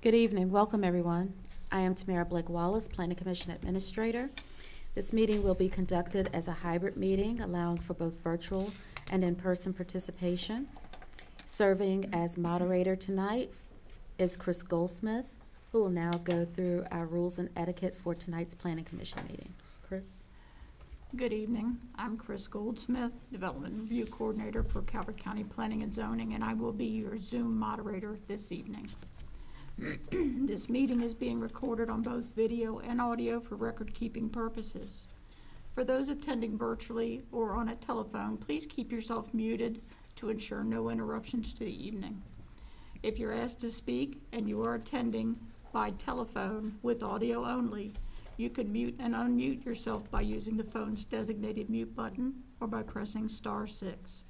Good evening. Welcome, everyone. I am Tamara Blake Wallace, Planning Commission Administrator. This meeting will be conducted as a hybrid meeting, allowing for both virtual and in-person participation. Serving as moderator tonight is Chris Goldsmith, who will now go through our rules and etiquette for tonight's Planning Commission meeting. Chris? Good evening. I'm Chris Goldsmith, Development Review Coordinator for Calvert County Planning and Zoning, and I will be your Zoom moderator this evening. This meeting is being recorded on both video and audio for record-keeping purposes. For those attending virtually or on a telephone, please keep yourself muted to ensure no interruptions to the evening. If you're asked to speak and you are attending by telephone with audio only, you can mute and unmute yourself by using the phone's designated mute button or by pressing *6.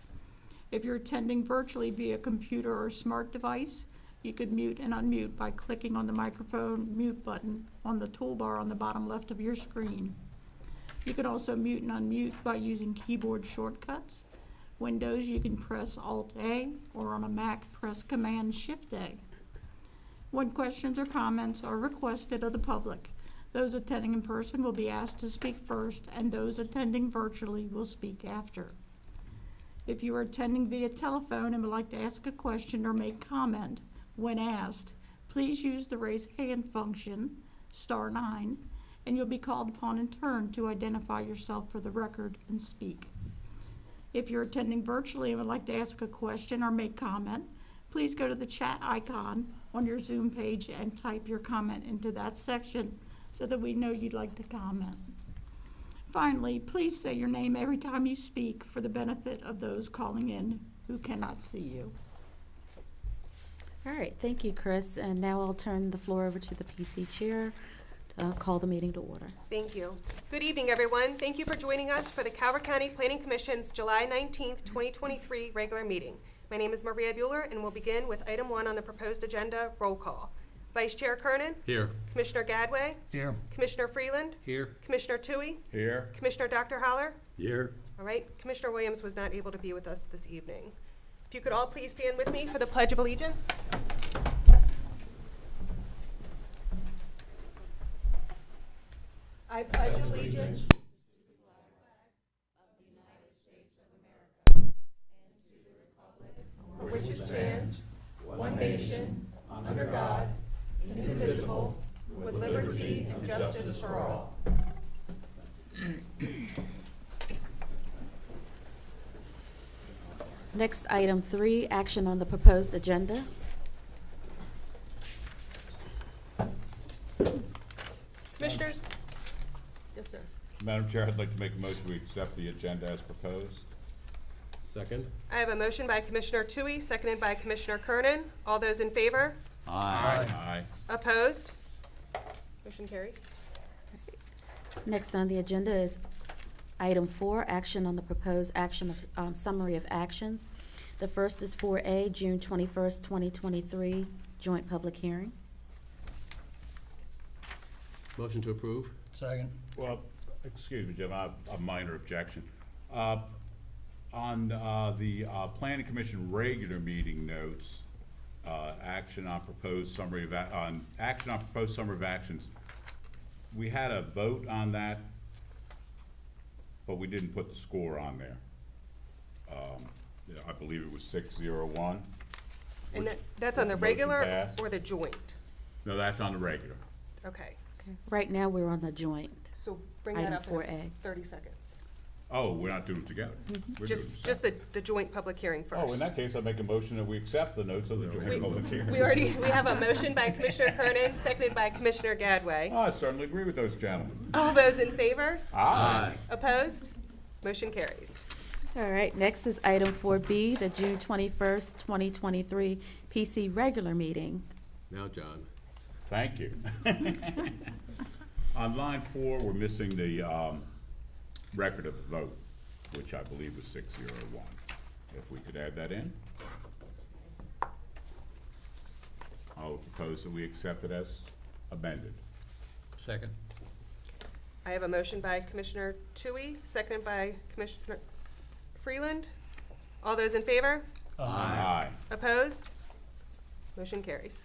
If you're attending virtually via computer or smart device, you could mute and unmute by clicking on the microphone mute button on the toolbar on the bottom left of your screen. You can also mute and unmute by using keyboard shortcuts. Windows, you can press Alt-A, or on a Mac, press Command-Shift-A. When questions or comments are requested of the public, those attending in person will be asked to speak first, and those attending virtually will speak after. If you are attending via telephone and would like to ask a question or make comment, when asked, please use the raise hand function, *9, and you'll be called upon in turn to identify yourself for the record and speak. If you're attending virtually and would like to ask a question or make comment, please go to the chat icon on your Zoom page and type your comment into that section so that we know you'd like to comment. Finally, please say your name every time you speak for the benefit of those calling in who cannot see you. All right, thank you, Chris. And now I'll turn the floor over to the PC Chair to call the meeting to order. Thank you. Good evening, everyone. Thank you for joining us for the Calvert County Planning Commission's July 19th, 2023 regular meeting. My name is Maria Bueller, and we'll begin with item 1 on the proposed agenda, roll call. Vice Chair Kernan. Here. Commissioner Gadway. Here. Commissioner Freeland. Here. Commissioner Toohey. Here. Commissioner Dr. Holler. Here. All right. Commissioner Williams was not able to be with us this evening. If you could all please stand with me for the Pledge of Allegiance. I pledge allegiance to the flag of the United States of America and to the republic for which it stands, one nation, under God, indivisible, with liberty and justice for all. Next, item 3, action on the proposed agenda. Commissioners? Yes, sir. Madam Chair, I'd like to make a motion we accept the agenda as proposed. Second. I have a motion by Commissioner Toohey, seconded by Commissioner Kernan. All those in favor? Aye. Aye. Opposed? Motion carries. Next on the agenda is item 4, action on the proposed action of summary of actions. The first is 4A, June 21st, 2023, joint public hearing. Motion to approve. Second. Well, excuse me, Jim, I have a minor objection. On the Planning Commission regular meeting notes, action on proposed summary of, action on proposed summary of actions, we had a vote on that, but we didn't put the score on there. I believe it was 6-0-1. And that's on the Motion regular passed. or the joint? No, that's on the regular. Okay. Right now, we're on the joint. So bring that Item up in 4A. 30 seconds. Oh, we're not doing it together. We're doing it Just separate. the joint public hearing first. Oh, in that case, I make a motion that we accept the notes of the joint public hearing. We have a motion by Commissioner Kernan, seconded by Commissioner Gadway. Oh, I certainly agree with those gentlemen. All those in favor? Aye. Opposed? Motion carries. All right, next is item 4B, the June 21st, 2023 PC regular meeting. Now, John. Thank you. On line 4, we're missing the record of the vote, which I believe was 6-0-1. If we could add that in. I would propose that we accept it as amended. Second. I have a motion by Commissioner Toohey, seconded by Commissioner Freeland. All those in favor? Aye. Opposed? Motion carries.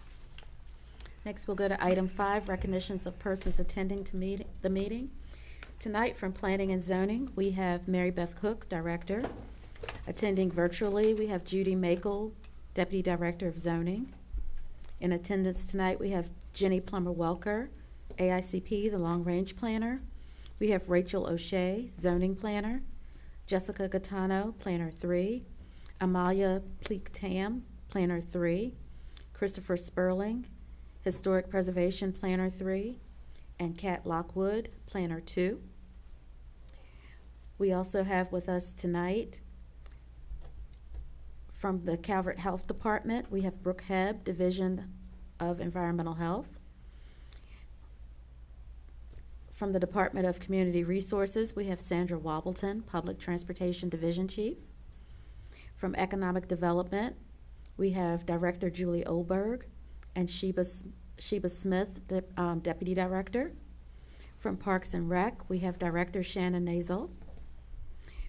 Next, we'll go to item 5, recognitions of persons attending to the meeting. Tonight, from Planning and Zoning, we have Mary Beth Cook, Director. Attending virtually, we have Judy Makel, Deputy Director of Zoning. In attendance tonight, we have Jenny Plummer-Welker, AICP, the Long Range Planner. We have Rachel O'Shea, Zoning Planner. Jessica Gattano, Planner 3. Amalia Pleek-Tam, Planner 3. Christopher Sperling, Historic Preservation, Planner 3. And Kat Lockwood, Planner 2. We also have with us tonight from the Calvert Health Department, we have Brooke Hebb, Division of Environmental Health. From the Department of Community Resources, we have Sandra Wobbleton, Public Transportation Division Chief. From Economic Development, we have Director Julie Oberg and Sheba Smith, Deputy Director. From Parks and Rec, we have Director Shannon Nazel.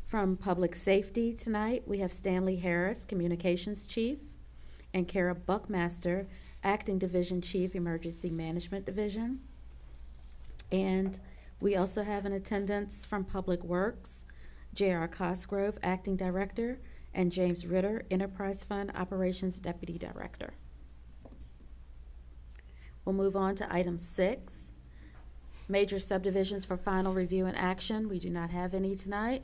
From Public Safety tonight, we have Stanley Harris, Communications Chief, and Kara Buckmaster, Acting Division Chief, Emergency Management Division. And we also have in attendance from Public Works, J.R. Cosgrove, Acting Director, and James Ritter, Enterprise Fund Operations Deputy Director. We'll move on to item 6, major subdivisions for final review and action. We do not have any tonight.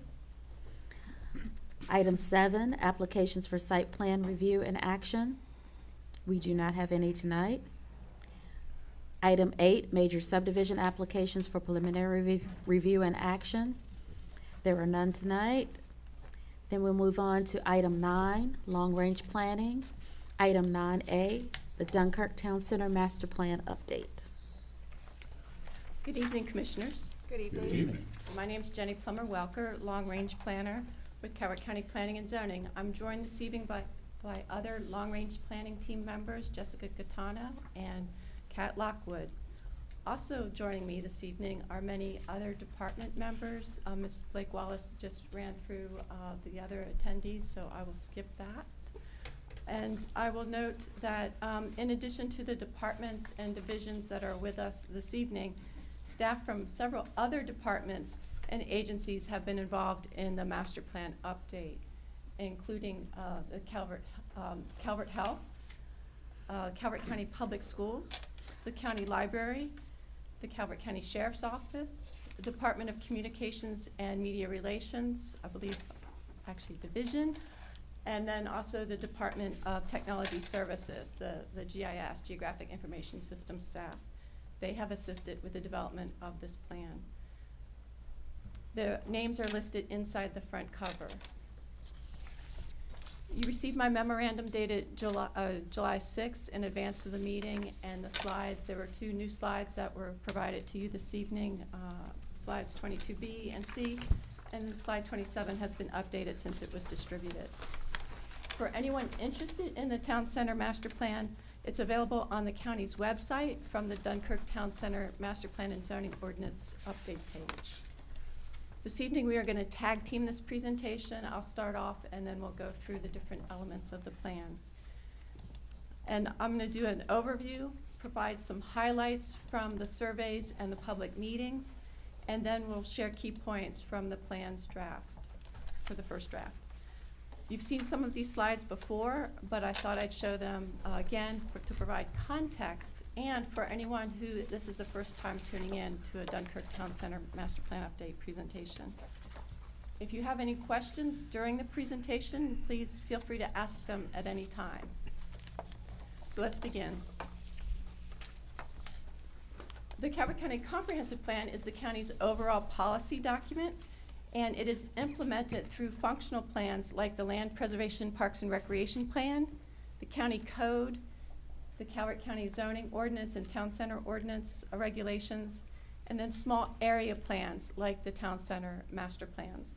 Item 7, applications for site plan review and action. We do not have any tonight. Item 8, major subdivision applications for preliminary review and action. There are none tonight. Then we'll move on to item 9, long-range planning. Item 9A, the Dunkirk Town Center Master Plan update. Good evening, Commissioners. Good evening. Good evening. My name is Jenny Plummer-Welker, Long Range Planner with Calvert County Planning and Zoning. I'm joined this evening by other Long Range Planning team members, Jessica Gattano and Kat Lockwood. Also joining me this evening are many other department members. Ms. Blake Wallace just ran through the other attendees, so I will skip that. And I will note that in addition to the departments and divisions that are with us this evening, staff from several other departments and agencies have been involved in the master plan update, including the Calvert Health, Calvert County Public Schools, the County Library, the Calvert County Sheriff's Office, the Department of Communications and Media Relations, I believe actually division, and then also the Department of Technology Services, the GIS, Geographic Information Systems staff. They have assisted with the development of this plan. The names are listed inside the front cover. You received my memorandum dated July 6th in advance of the meeting, and the slides, there were 2 new slides that were provided to you this evening, slides 22B and C, and slide 27 has been updated since it was distributed. For anyone interested in the Town Center Master Plan, it's available on the county's website from the Dunkirk Town Center Master Plan and Zoning Ordinance update page. This evening we are going to tag team this presentation. I'll start off and then we'll go through the different elements of the plan. And I'm going to do an overview, provide some highlights from the surveys and the public meetings, and then we'll share key points from the plan's draft, for the first draft. You've seen some of these slides before, but I thought I'd show them again to provide context, and for anyone who this is the first time tuning in to a Dunkirk Town Center Master Plan Update presentation. If you have any questions during the presentation, please feel free to ask them at any time. So let's begin. The Calvert County Comprehensive Plan is the county's overall policy document, and it is implemented through functional plans like the Land Preservation Parks and Recreation Plan, the County Code, the Calvert County Zoning Ordinance and Town Center Ordinance regulations, and then small area plans like the Town Center Master Plans.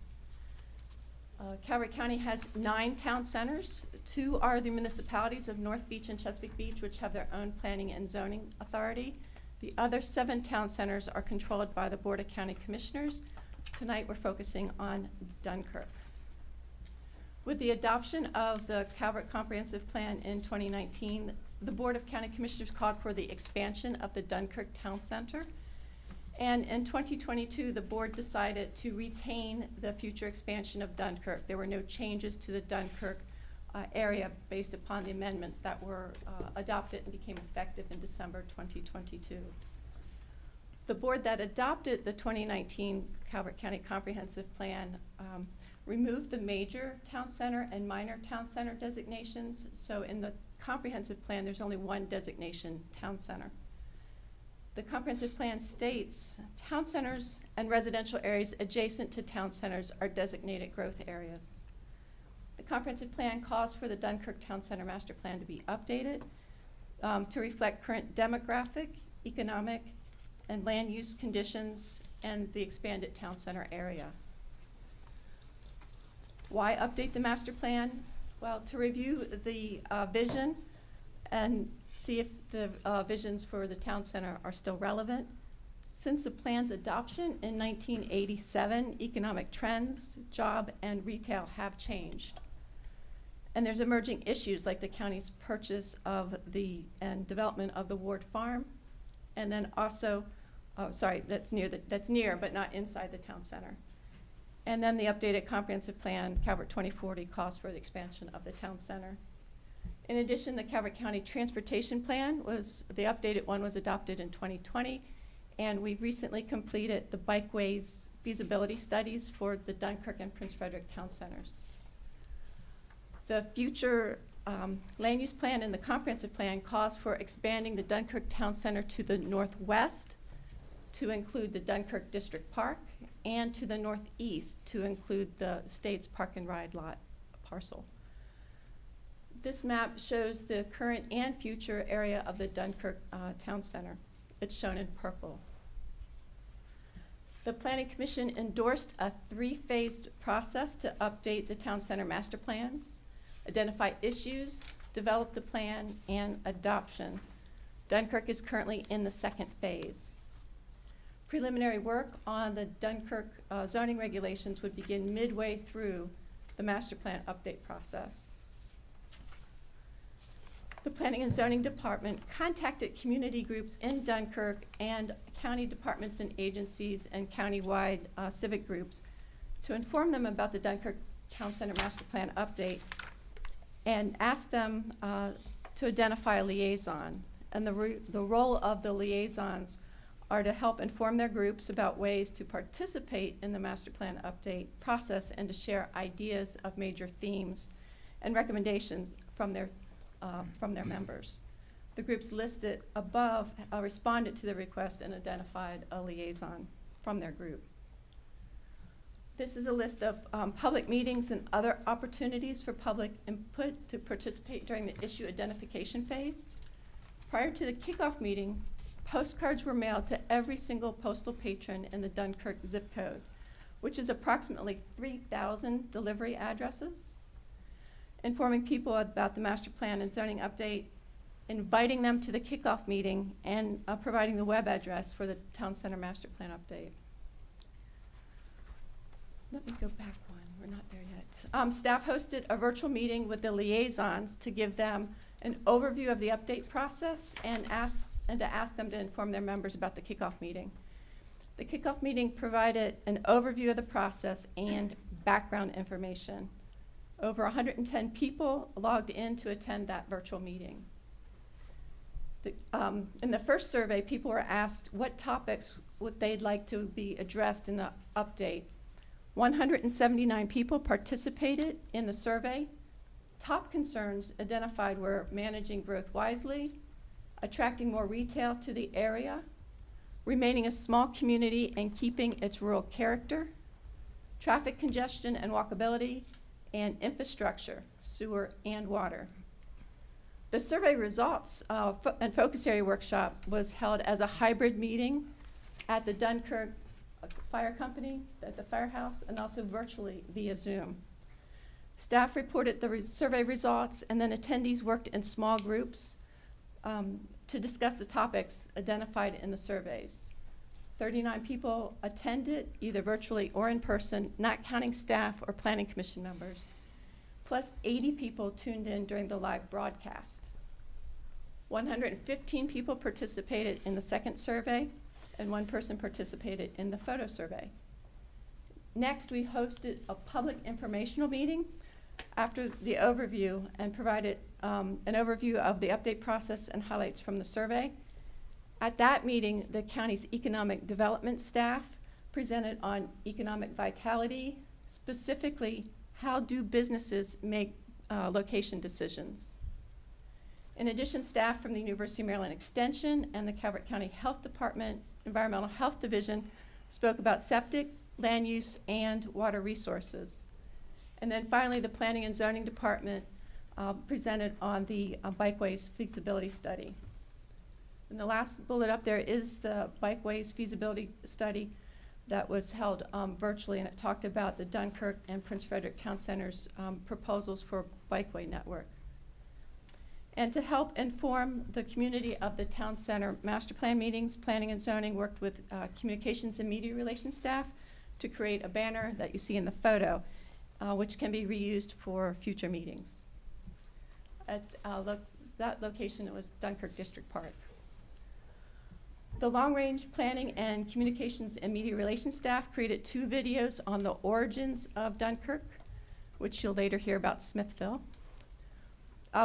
Calvert County has 9 town centers. 2 are the municipalities of North Beach and Chesapeake Beach, which have their own planning and zoning authority. The other 7 town centers are controlled by the Board of County Commissioners. Tonight we're focusing on Dunkirk. With the adoption of the Calvert Comprehensive Plan in 2019, the Board of County Commissioners called for the expansion of the Dunkirk Town Center. And in 2022, the board decided to retain the future expansion of Dunkirk. There were no changes to the Dunkirk area based upon the amendments that were adopted and became effective in December 2022. The board that adopted the 2019 Calvert County Comprehensive Plan removed the major town center and minor town center designations. So in the comprehensive plan, there's only one designation, town center. The comprehensive plan states town centers and residential areas adjacent to town centers are designated growth areas. The comprehensive plan calls for the Dunkirk Town Center Master Plan to be updated to reflect current demographic, economic, and land use conditions and the expanded town center area. Why update the master plan? Well, to review the vision and see if the visions for the town center are still relevant. Since the plan's adoption in 1987, economic trends, job, and retail have changed. And there's emerging issues like the county's purchase of and development of the Ward Farm, and then also, that's near but not inside the town center. And then the updated comprehensive plan, Calvert 2040, calls for the expansion of the town center. In addition, the Calvert County Transportation Plan the updated one was adopted in 2020, and we recently completed the bikeways feasibility studies for the Dunkirk and Prince Frederick town centers. The future land use plan and the comprehensive plan calls for expanding the Dunkirk town center to the northwest to include the Dunkirk District Park, and to the northeast to include the state's park and ride lot parcel. This map shows the current and future area of the Dunkirk Town Center. It's shown in purple. The Planning Commission endorsed a 3-phased process to update the Town Center master plans, identify issues, develop the plan, and adoption. Dunkirk is currently in the 2nd phase. Preliminary work on the Dunkirk zoning regulations would begin midway through the master plan update process. The Planning and Zoning Department contacted community groups in Dunkirk and county departments and agencies and countywide civic groups to inform them about the Dunkirk Town Center Master Plan update and asked them to identify a liaison. And the role of the liaisons are to help inform their groups about ways to participate in the master plan update process and to share ideas of major themes and recommendations from their members. The groups listed above responded to the request and identified a liaison from their group. This is a list of public meetings and other opportunities for public input to participate during the issue identification phase. Prior to the kickoff meeting, postcards were mailed to every single postal patron in the Dunkirk zip code, which is approximately 3,000 delivery addresses, informing people about the master plan and zoning update, inviting them to the kickoff meeting, and providing the web address for the Town Center Master Plan update. Let me go back one, we're not there yet. Staff hosted a virtual meeting with the liaisons to give them an overview of the update process and to ask them to inform their members about the kickoff meeting. The kickoff meeting provided an overview of the process and background information. Over 110 people logged in to attend that virtual meeting. In the first survey, people were asked what topics they'd like to be addressed in the update. 179 people participated in the survey. Top concerns identified were managing growth wisely, attracting more retail to the area, remaining a small community and keeping its rural character, traffic congestion and walkability, and infrastructure, sewer and water. The survey results and focus area workshop was held as a hybrid meeting at the Dunkirk Fire Company, at the firehouse, and also virtually via Zoom. Staff reported the survey results, and then attendees worked in small groups to discuss the topics identified in the surveys. 39 people attended, either virtually or in person, not counting staff or planning commission members, plus 80 people tuned in during the live broadcast. 115 people participated in the second survey, and 1 person participated in the photo survey. Next, we hosted a public informational meeting after the overview and provided an overview of the update process and highlights from the survey. At that meeting, the county's economic development staff presented on economic vitality, specifically how do businesses make location decisions. In addition, staff from the University of Maryland Extension and the Calvert County Health Department Environmental Health Division spoke about septic, land use, and water resources. And then finally, the Planning and Zoning Department presented on the Bikeways feasibility study. And the last bullet up there is the Bikeways feasibility study that was held virtually, and it talked about the Dunkirk and Prince Frederick Town Center's proposals for bikeway network. And to help inform the community of the Town Center master plan meetings, Planning and Zoning worked with communications and media relations staff to create a banner that you see in the photo, which can be reused for future meetings. That location was Dunkirk District Park. The long-range planning and communications and media relations staff created 2 videos on the origins of Dunkirk, which you'll later hear about Smithville,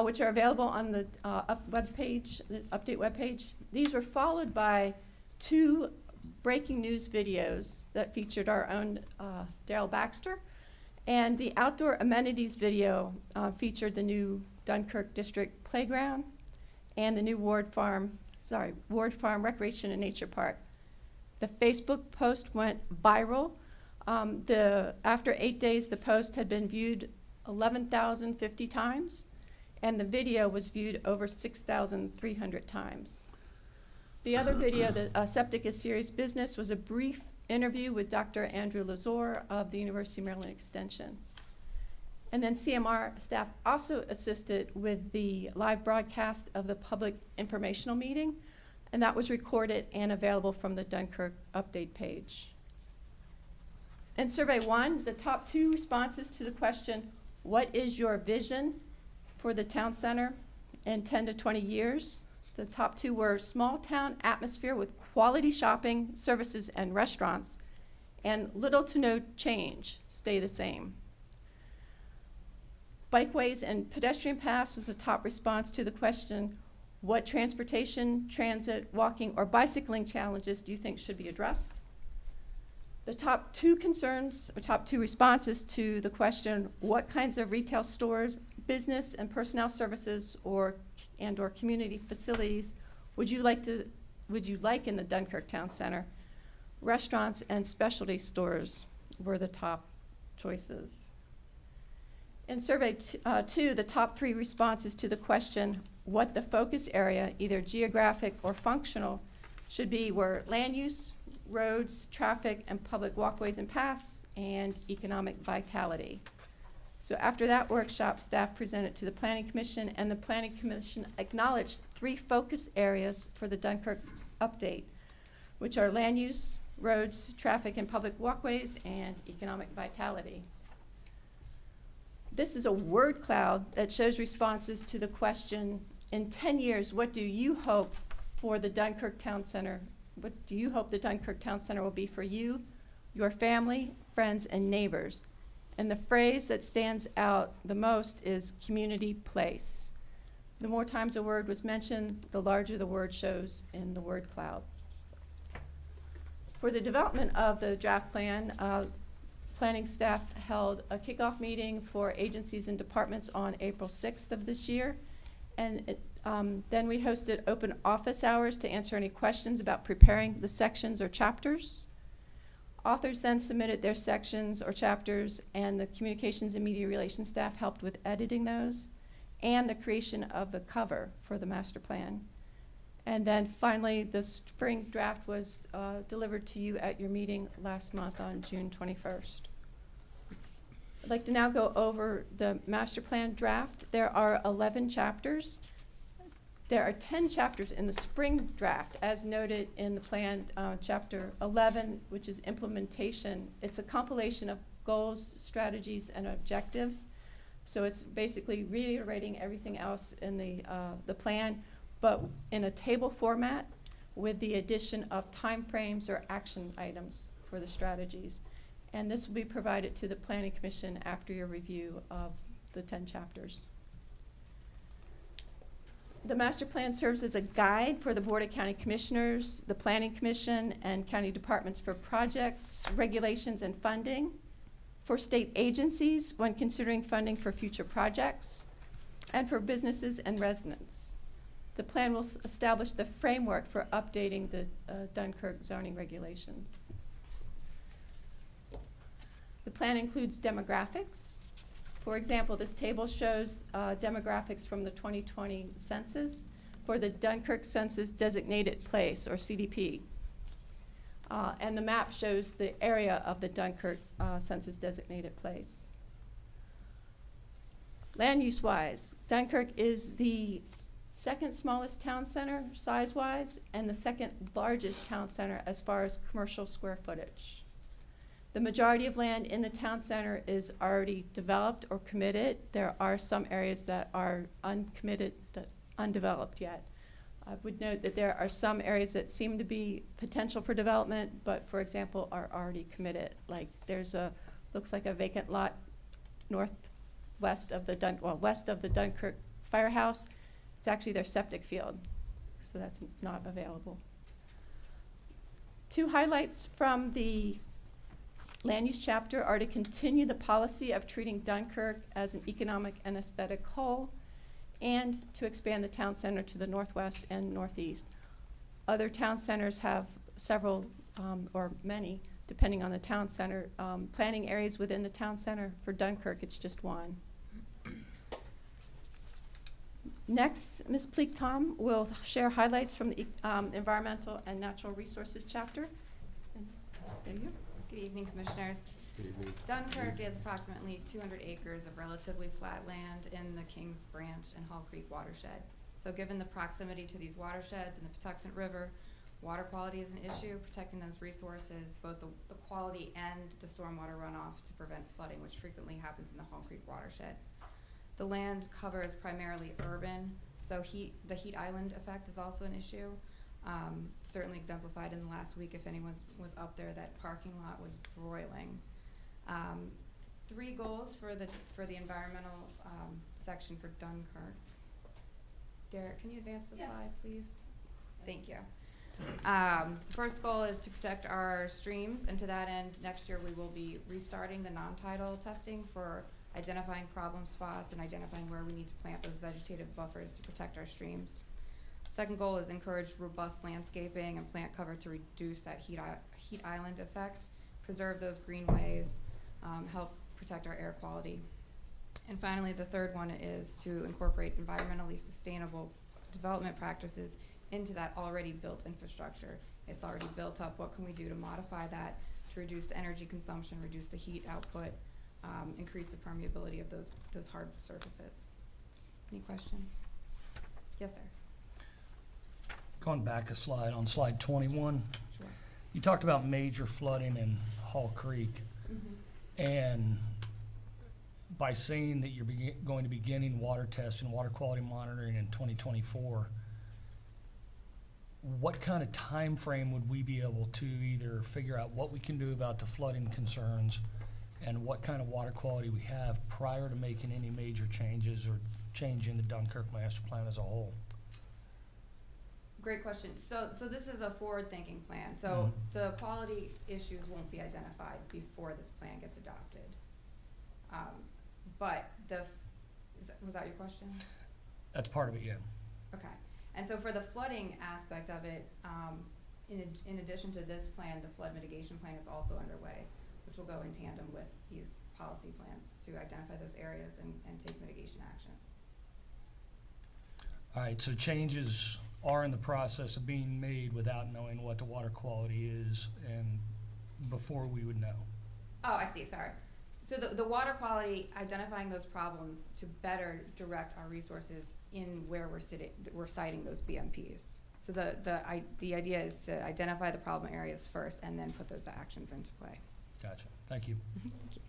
which are available on the webpage, the update webpage. These were followed by 2 breaking news videos that featured our own Daryl Baxter, and the outdoor amenities video featured the new Dunkirk District Playground and the new Ward Farm Recreation and Nature Park. The Facebook post went viral. After 8 days, the post had been viewed 11,050 times, and the video was viewed over 6,300 times. The other video, the Septic is Serious Business, was a brief interview with Dr. Andrew Lazor of the University of Maryland Extension. And then CMR staff also assisted with the live broadcast of the public informational meeting, and that was recorded and available from the Dunkirk update page. In Survey 1, the top 2 responses to the question, what is your vision for the town center in 10 to 20 years? The top 2 were small town atmosphere with quality shopping, services, and restaurants, and little to no change, stay the same. Bikeways and pedestrian paths was the top response to the question, what transportation, transit, walking, or bicycling challenges do you think should be addressed? The top 2 concerns, or top 2 responses to the question, what kinds of retail stores, business and personnel services, or community facilities would you like in the Dunkirk Town Center? Restaurants and specialty stores were the top choices. In Survey 2, the top 3 responses to the question, what the focus area, either geographic or functional, should be were land use, roads, traffic, and public walkways and paths, and economic vitality. So after that workshop, staff presented to the Planning Commission, and the Planning Commission acknowledged 3 focus areas for the Dunkirk update, which are land use, roads, traffic, and public walkways, and economic vitality. This is a word cloud that shows responses to the question, in 10 years, what do you hope for the Dunkirk Town Center? What do you hope the Dunkirk Town Center will be for you, your family, friends, and neighbors? And the phrase that stands out the most is community place. The more times a word was mentioned, the larger the word shows in the word cloud. For the development of the draft plan, planning staff held a kickoff meeting for agencies and departments on April 6th of this year. And then we hosted open office hours to answer any questions about preparing the sections or chapters. Authors then submitted their sections or chapters, and the communications and media relations staff helped with editing those and the creation of the cover for the master plan. And then finally, the spring draft was delivered to you at your meeting last month on June 21st. I'd like to now go over the master plan draft. There are 11 chapters. There are 10 chapters in the spring draft, as noted in the plan, chapter 11, which is implementation. It's a compilation of goals, strategies, and objectives. So it's basically reiterating everything else in the plan but in a table format with the addition of timeframes or action items for the strategies. And this will be provided to the Planning Commission after your review of the 10 chapters. The master plan serves as a guide for the Board of County Commissioners, the Planning Commission, and county departments for projects, regulations, and funding, for state agencies when considering funding for future projects, and for businesses and residents. The plan will establish the framework for updating the Dunkirk zoning regulations. The plan includes demographics. For example, this table shows demographics from the 2020 census for the Dunkirk Census Designated Place, or CDP. And the map shows the area of the Dunkirk Census Designated Place. Land use-wise, Dunkirk is the second smallest town center size-wise and the second largest town center as far as commercial square footage. The majority of land in the town center is already developed or committed. There are some areas that are uncommitted, undeveloped yet. I would note that there are some areas that seem to be potential for development, but for example, are already committed. Like there's looks like a vacant lot west of the Dunkirk Firehouse. It's actually their septic field, so that's not available. Two highlights from the land use chapter are to continue the policy of treating Dunkirk as an economic and aesthetic whole, and to expand the town center to the northwest and northeast. Other town centers have several, or many, depending on the town center, planning areas within the town center. For Dunkirk, it's just one. Next, Ms. Pleak-Tom will share highlights from the Environmental and Natural Resources chapter. And there you go. Good evening, Commissioners. Good evening. Dunkirk is approximately 200 acres of relatively flat land in the Kings Branch and Hall Creek watershed. So given the proximity to these watersheds and the Patuxent River, water quality is an issue. Protecting those resources, both the quality and the stormwater runoff, to prevent flooding, which frequently happens in the Hall Creek watershed. The land cover is primarily urban, so the heat island effect is also an issue. Certainly exemplified in the last week, if anyone was up there, that parking lot was broiling. 3 goals for the environmental section for Dunkirk. Derek, can you advance the slide, please? Thank you. The first goal is to protect our streams, and to that end, next year we will be restarting the non-tidal testing for identifying problem spots and identifying where we need to plant those vegetative buffers to protect our streams. Second goal is encourage robust landscaping and plant cover to reduce that heat island effect, preserve those greenways, help protect our air quality. And finally, the third one is to incorporate environmentally sustainable development practices into that already built infrastructure. It's already built up. What can we do to modify that to reduce the energy consumption, reduce the heat output, increase the permeability of those hard surfaces? Any questions? Yes, sir. Going back a slide, on slide 21, Sure. you talked about major flooding in Hall Creek, and by saying that you're going to be beginning water tests and water quality monitoring in 2024, what kind of time frame would we be able to either figure out what we can do about the flooding concerns and what kind of water quality we have prior to making any major changes or changing the Dunkirk master plan as a whole? Great question. So this is a forward-thinking plan. So the quality issues won't be identified before this plan gets adopted. But was that your question? That's part of it, yeah. Okay. And so for the flooding aspect of it, in addition to this plan, the flood mitigation plan is also underway, which will go in tandem with these policy plans to identify those areas and take mitigation actions. All right, so changes are in the process of being made without knowing what the water quality is and before we would know. Oh, I see, sorry. So the water quality, identifying those problems to better direct our resources in where we're citing those BMPs. So the idea is to identify the problem areas first and then put those actions into play. Gotcha, thank you. Thank you.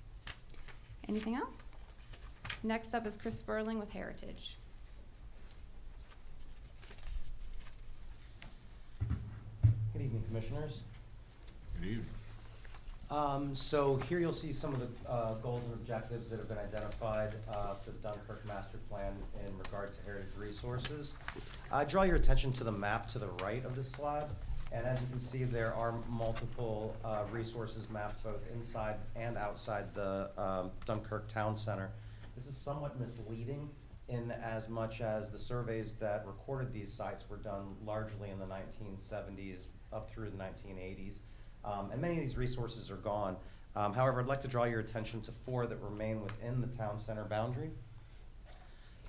Anything else? Next up is Chris Sperling with Heritage. Commissioners. Good evening. So here you'll see some of the goals and objectives that have been identified for the Dunkirk Master Plan in regard to heritage resources. I draw your attention to the map to the right of this slide, and as you can see, there are multiple resources mapped both inside and outside the Dunkirk Town Center. This is somewhat misleading in as much as the surveys that recorded these sites were done largely in the 1970s up through the 1980s. And many of these resources are gone. However, I'd like to draw your attention to 4 that remain within the town center boundary.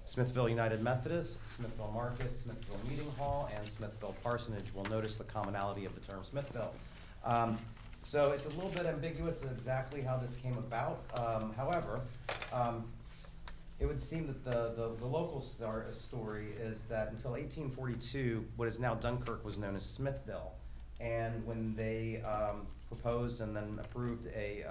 Smithville United Methodist, Smithville Market, Smithville Meeting Hall, and Smithville Parsonage. We'll notice the commonality of the term Smithville. So it's a little bit ambiguous exactly how this came about. However, it would seem that the local story is that until 1842, what is now Dunkirk was known as Smithville. And when they proposed and then approved a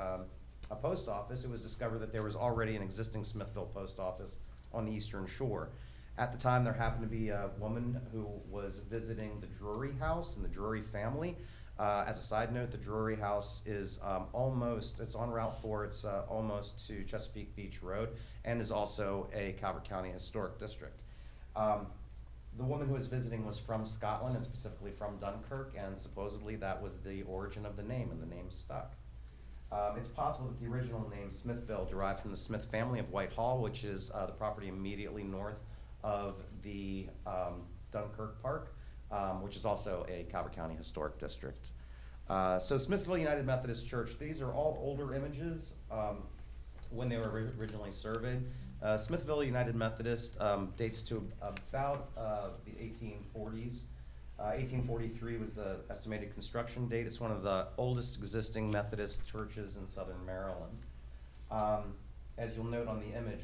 post office, it was discovered that there was already an existing Smithville post office on the Eastern Shore. At the time, there happened to be a woman who was visiting the Drury House and the Drury family. As a side note, the Drury House is it's on Route 4, it's almost to Chesapeake Beach Road, and is also a Calvert County Historic District. The woman who was visiting was from Scotland and specifically from Dunkirk, and supposedly that was the origin of the name, and the name stuck. It's possible that the original name Smithville derived from the Smith family of Whitehall, which is the property immediately north of the Dunkirk Park, which is also a Calvert County Historic District. So Smithville United Methodist Church, these are all older images when they were originally surveyed. Smithville United Methodist dates to about the 1840s. 1843 was the estimated construction date. It's one of the oldest existing Methodist churches in southern Maryland. As you'll note on the image,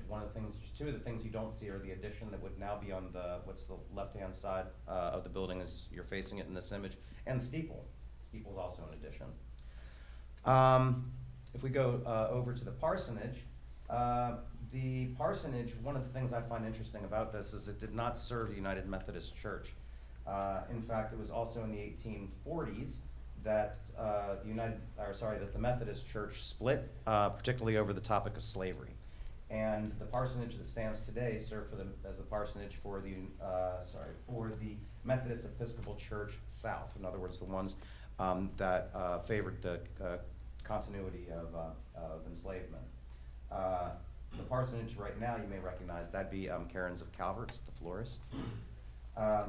two of the things you don't see are the addition that would now be on what's the left-hand side of the building as you're facing it in this image, and the steeple. The steeple's also an addition. If we go over to the parsonage, one of the things I find interesting about this is it did not serve the United Methodist Church. In fact, it was also in the 1840s that the Methodist Church split, particularly over the topic of slavery. And the parsonage that stands today served as the parsonage for the Methodist Episcopal Church South. In other words, the ones that favored the continuity of enslavement. The parsonage right now, you may recognize, that'd be Karen's of Calvert's, the florist. If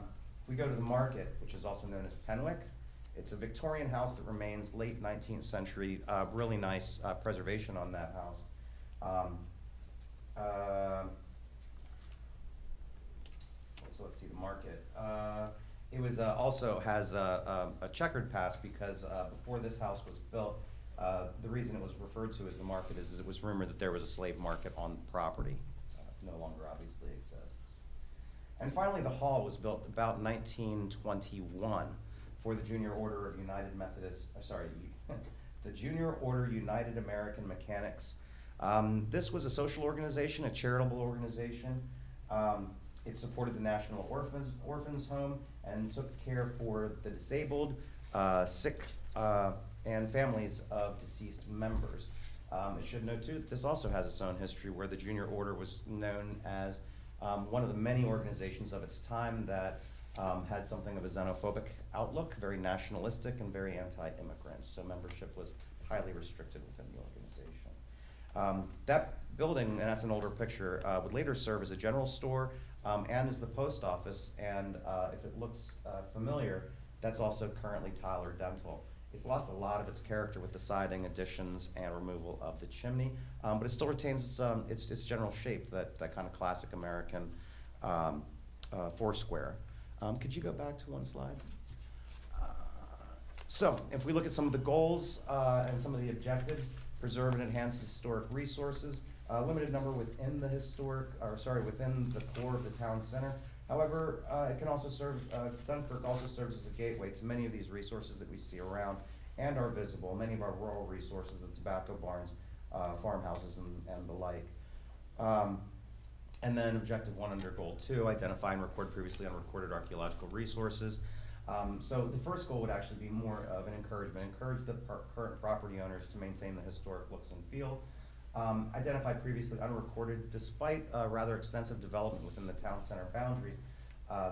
we go to the market, which is also known as Penwick, it's a Victorian house that remains late 19th century, really nice preservation on that house. So let's see the market. It was also has a checkered past because before this house was built, the reason it was referred to as the market is it was rumored that there was a slave market on the property. No longer obviously exists. And finally, the hall was built about 1921 for the Junior Order of United Methodists, the Junior Order United American Mechanics. This was a social organization, a charitable organization. It supported the National Orphans Home and took care for the disabled, sick, and families of deceased members. It should note too that this also has its own history where the Junior Order was known as one of the many organizations of its time that had something of a xenophobic outlook, very nationalistic and very anti-immigrant. So membership was highly restricted within the organization. That building, and that's an older picture, would later serve as a general store and as the post office. And if it looks familiar, that's also currently Tyler Dental. It's lost a lot of its character with the siding additions and removal of the chimney, but it still retains its general shape, that kind of classic American four-square. Could you go back to one slide? So if we look at some of the goals and some of the objectives, preserve and enhance historic resources, limited number within the within the core of the town center. However, it can also serve, Dunkirk also serves as a gateway to many of these resources that we see around and are visible, many of our rural resources, the tobacco barns, farmhouses, and the like. And then objective 1 under goal 2, identify and record previously unrecorded archaeological resources. So the first goal would actually be more of an encouragement, encourage the current property owners to maintain the historic looks and feel. Identified previously unrecorded, despite rather extensive development within the town center boundaries,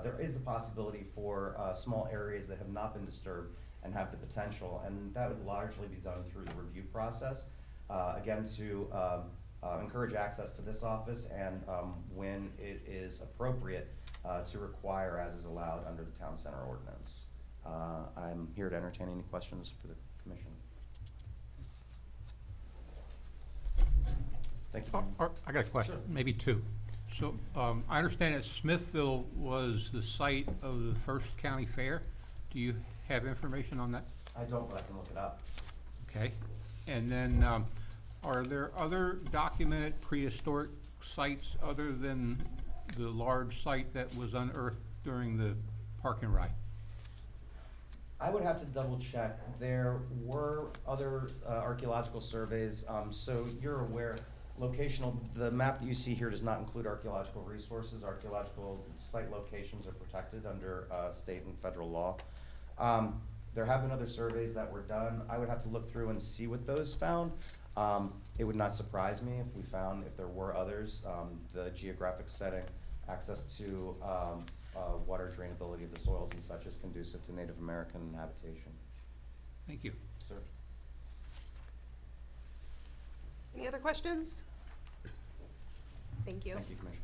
there is the possibility for small areas that have not been disturbed and have the potential, and that would largely be done through the review process. Again, to encourage access to this office and when it is appropriate, to require as is allowed under the town center ordinance. I'm here to entertain any questions for the commission. Thank you. I got a question, maybe two. So, I understand that Smithville was the site of the first county fair. Do you have information on that? I don't, but I can look it up. Okay. And then, are there other documented prehistoric sites other than the large site that was unearthed during the park and ride? I would have to double check. There were other archaeological surveys, so you're aware, the map that you see here does not include archaeological resources. Archaeological site locations are protected under state and federal law. There have been other surveys that were done. I would have to look through and see what those found. It would not surprise me if there were others. The geographic setting, access to water drainability of the soils and such is conducive to Native American habitation. Thank you. Sir? Any other questions? Thank you. Thank you, Commissioners.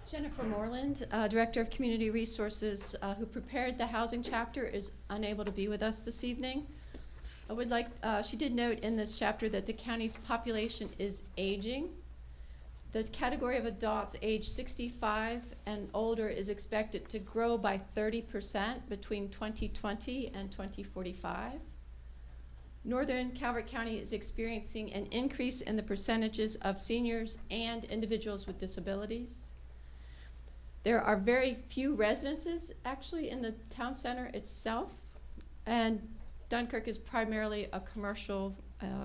Jennifer Moreland, Director of Community Resources, who prepared the housing chapter, is unable to be with us this evening. I would like, she did note in this chapter that the county's population is aging. The category of adults age 65 and older is expected to grow by 30% between 2020 and 2045. Northern Calvert County is experiencing an increase in the percentages of seniors and individuals with disabilities. There are very few residences actually in the town center itself, and Dunkirk is primarily a commercial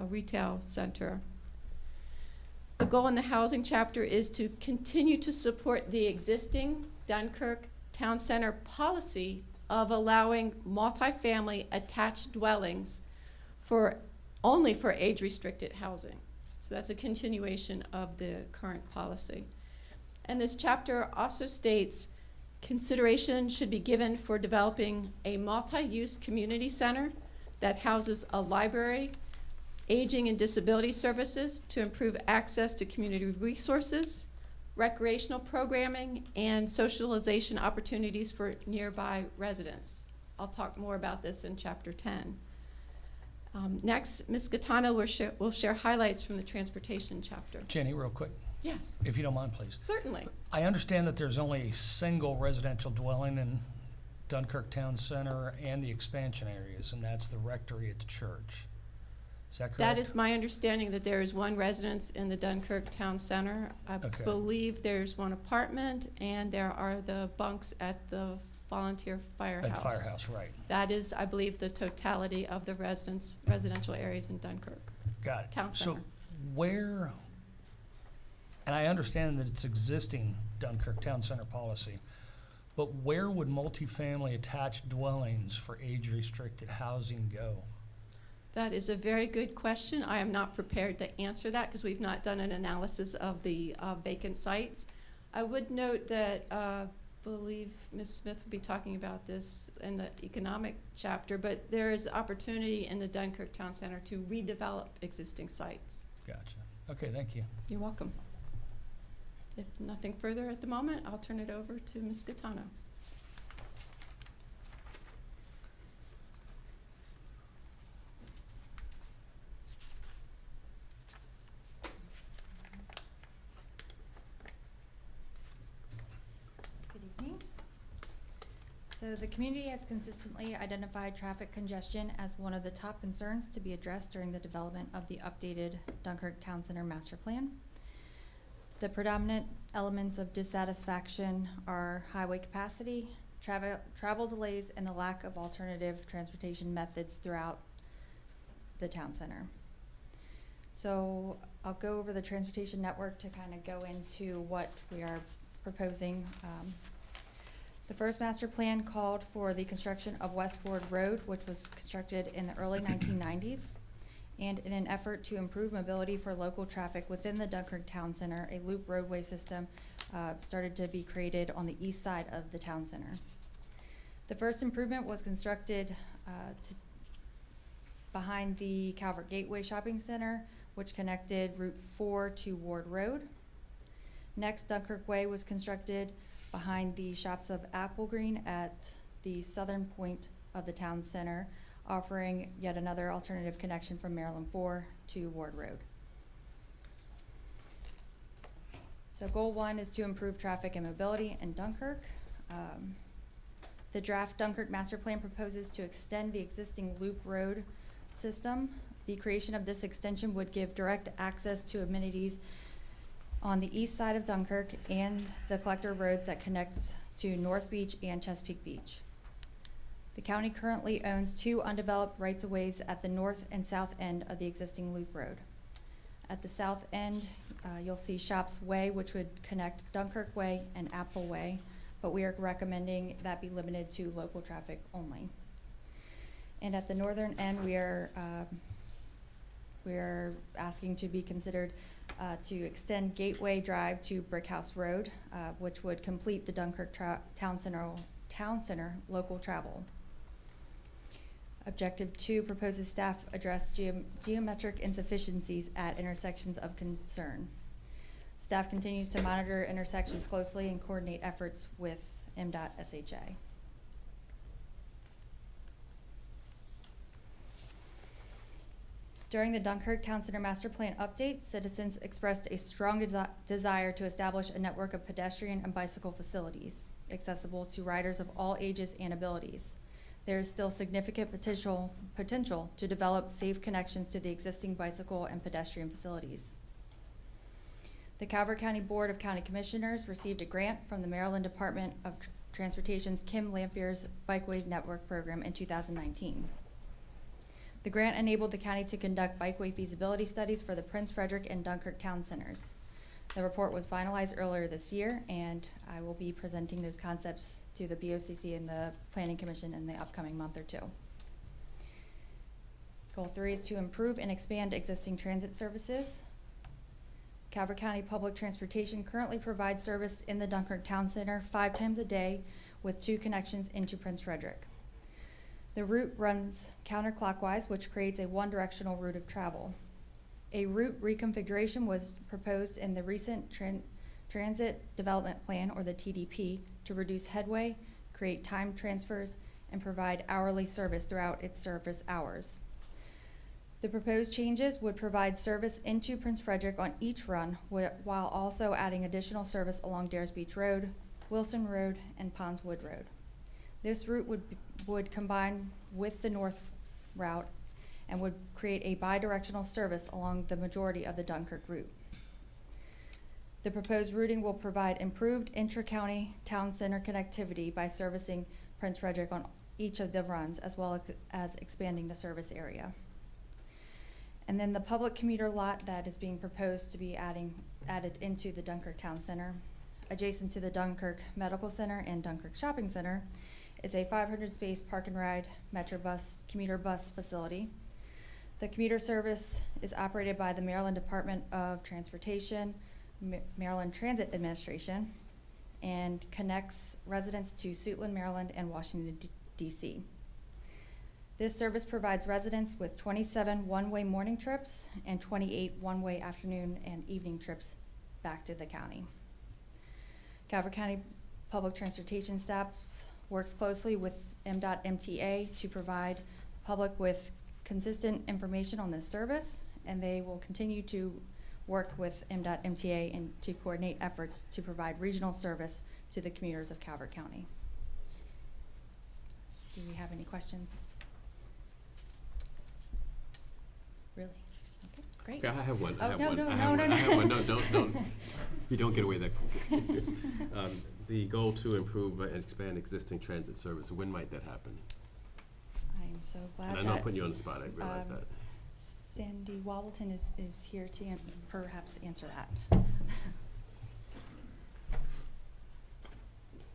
retail center. The goal in the housing chapter is to continue to support the existing Dunkirk Town Center policy of allowing multifamily attached dwellings only for age-restricted housing. So that's a continuation of the current policy. And this chapter also states consideration should be given for developing a multi-use community center that houses a library, aging and disability services to improve access to community resources, recreational programming, and socialization opportunities for nearby residents. I'll talk more about this in Chapter 10. Next, Ms. Gaetano will share highlights from the transportation chapter. Jenny, real quick, Yes, if you don't mind, please. certainly. I understand that there's only a single residential dwelling in Dunkirk Town Center and the expansion areas, and that's the rectory at the church. Is that correct? That is my understanding, that there is one residence in the Dunkirk Town Center. I Okay. believe there's one apartment, and there are the bunks at the volunteer firehouse. At Firehouse, right. That is, I believe, the totality of the residential areas in Dunkirk. Got it. Town So center. where, and I understand that it's existing Dunkirk Town Center policy, but where would multifamily attached dwellings for age-restricted housing go? That is a very good question. I am not prepared to answer that because we've not done an analysis of the vacant sites. I would note that I believe Ms. Smith will be talking about this in the economic chapter, but there is opportunity in the Dunkirk Town Center to redevelop existing sites. Gotcha. Okay, thank you. You're welcome. If nothing further at the moment, I'll turn it over to Ms. Gaetano. Good evening. So the community has consistently identified traffic congestion as one of the top concerns to be addressed during the development of the updated Dunkirk Town Center Master Plan. The predominant elements of dissatisfaction are highway capacity, travel delays, and the lack of alternative transportation methods throughout the town center. So I'll go over the transportation network to kind of go into what we are proposing. The first master plan called for the construction of West Ward Road, which was constructed in the early 1990s. And in an effort to improve mobility for local traffic within the Dunkirk Town Center, a loop roadway system started to be created on the east side of the town center. The first improvement was constructed behind the Calvert Gateway Shopping Center, which connected Route 4 to Ward Road. Next, Dunkirk Way was constructed behind the shops of Applegreen at the southern point of the town center, offering yet another alternative connection from Maryland 4 to Ward Road. So goal 1 is to improve traffic and mobility in Dunkirk. The draft Dunkirk master plan proposes to extend the existing loop road system. The creation of this extension would give direct access to amenities on the east side of Dunkirk and the collector roads that connect to North Beach and Chesapeake Beach. The county currently owns 2 undeveloped rights-of-ways at the north and south end of the existing loop road. At the south end, you'll see Shops Way, which would connect Dunkirk Way and Apple Way, but we are recommending that be limited to local traffic only. And at the northern end, we are asking to be considered to extend Gateway Drive to Brickhouse Road, which would complete the Dunkirk Town Center local travel. Objective 2 proposes staff address geometric insufficiencies at intersections of concern. Staff continues to monitor intersections closely and coordinate efforts with MDOT SHA. During the Dunkirk Town Center Master Plan update, citizens expressed a strong desire to establish a network of pedestrian and bicycle facilities accessible to riders of all ages and abilities. There is still significant potential to develop safe connections to the existing bicycle and pedestrian facilities. The Calvert County Board of County Commissioners received a grant from the Maryland Department of Transportation's Kim Lamphere's Bikeways Network program in 2019. The grant enabled the county to conduct bikeway feasibility studies for the Prince Frederick and Dunkirk town centers. The report was finalized earlier this year, and I will be presenting those concepts to the BOCC and the Planning Commission in the upcoming month or 2. Goal 3 is to improve and expand existing transit services. Calvert County Public Transportation currently provides service in the Dunkirk Town Center 5 times a day with 2 connections into Prince Frederick. The route runs counterclockwise, which creates a one-directional route of travel. A route reconfiguration was proposed in the recent Transit Development Plan, or the TDP, to reduce headway, create time transfers, and provide hourly service throughout its service hours. The proposed changes would provide service into Prince Frederick on each run, while also adding additional service along Dares Beach Road, Wilson Road, and Pondswood Road. This route would combine with the north route and would create a bi-directional service along the majority of the Dunkirk route. The proposed routing will provide improved intra-county town center connectivity by servicing Prince Frederick on each of the runs, as well as expanding the service area. And then the public commuter lot that is being proposed to be added into the Dunkirk Town Center, adjacent to the Dunkirk Medical Center and Dunkirk Shopping Center, is a 500-space park and ride Metrobus commuter bus facility. The commuter service is operated by the Maryland Department of Transportation, Maryland Transit Administration, and connects residents to Suitland, Maryland, and Washington, D.C. This service provides residents with 27 one-way morning trips and 28 one-way afternoon and evening trips back to the county. Calvert County Public Transportation staff works closely with MDOT MTA to provide the public with consistent information on this service, and they will continue to work with MDOT MTA and to coordinate efforts to provide regional service to the commuters of Calvert County. Do we have any questions? Really? Okay, great. Okay, I have one. I Oh, have no, one. no, I no, have one. no, I no. have one. No, don't. You don't get away that quickly. The goal to improve and expand existing transit service, when might that happen? I am so glad And that. I'm not putting you on the spot, I realize that. Sandy Wobbleton is here to perhaps answer that.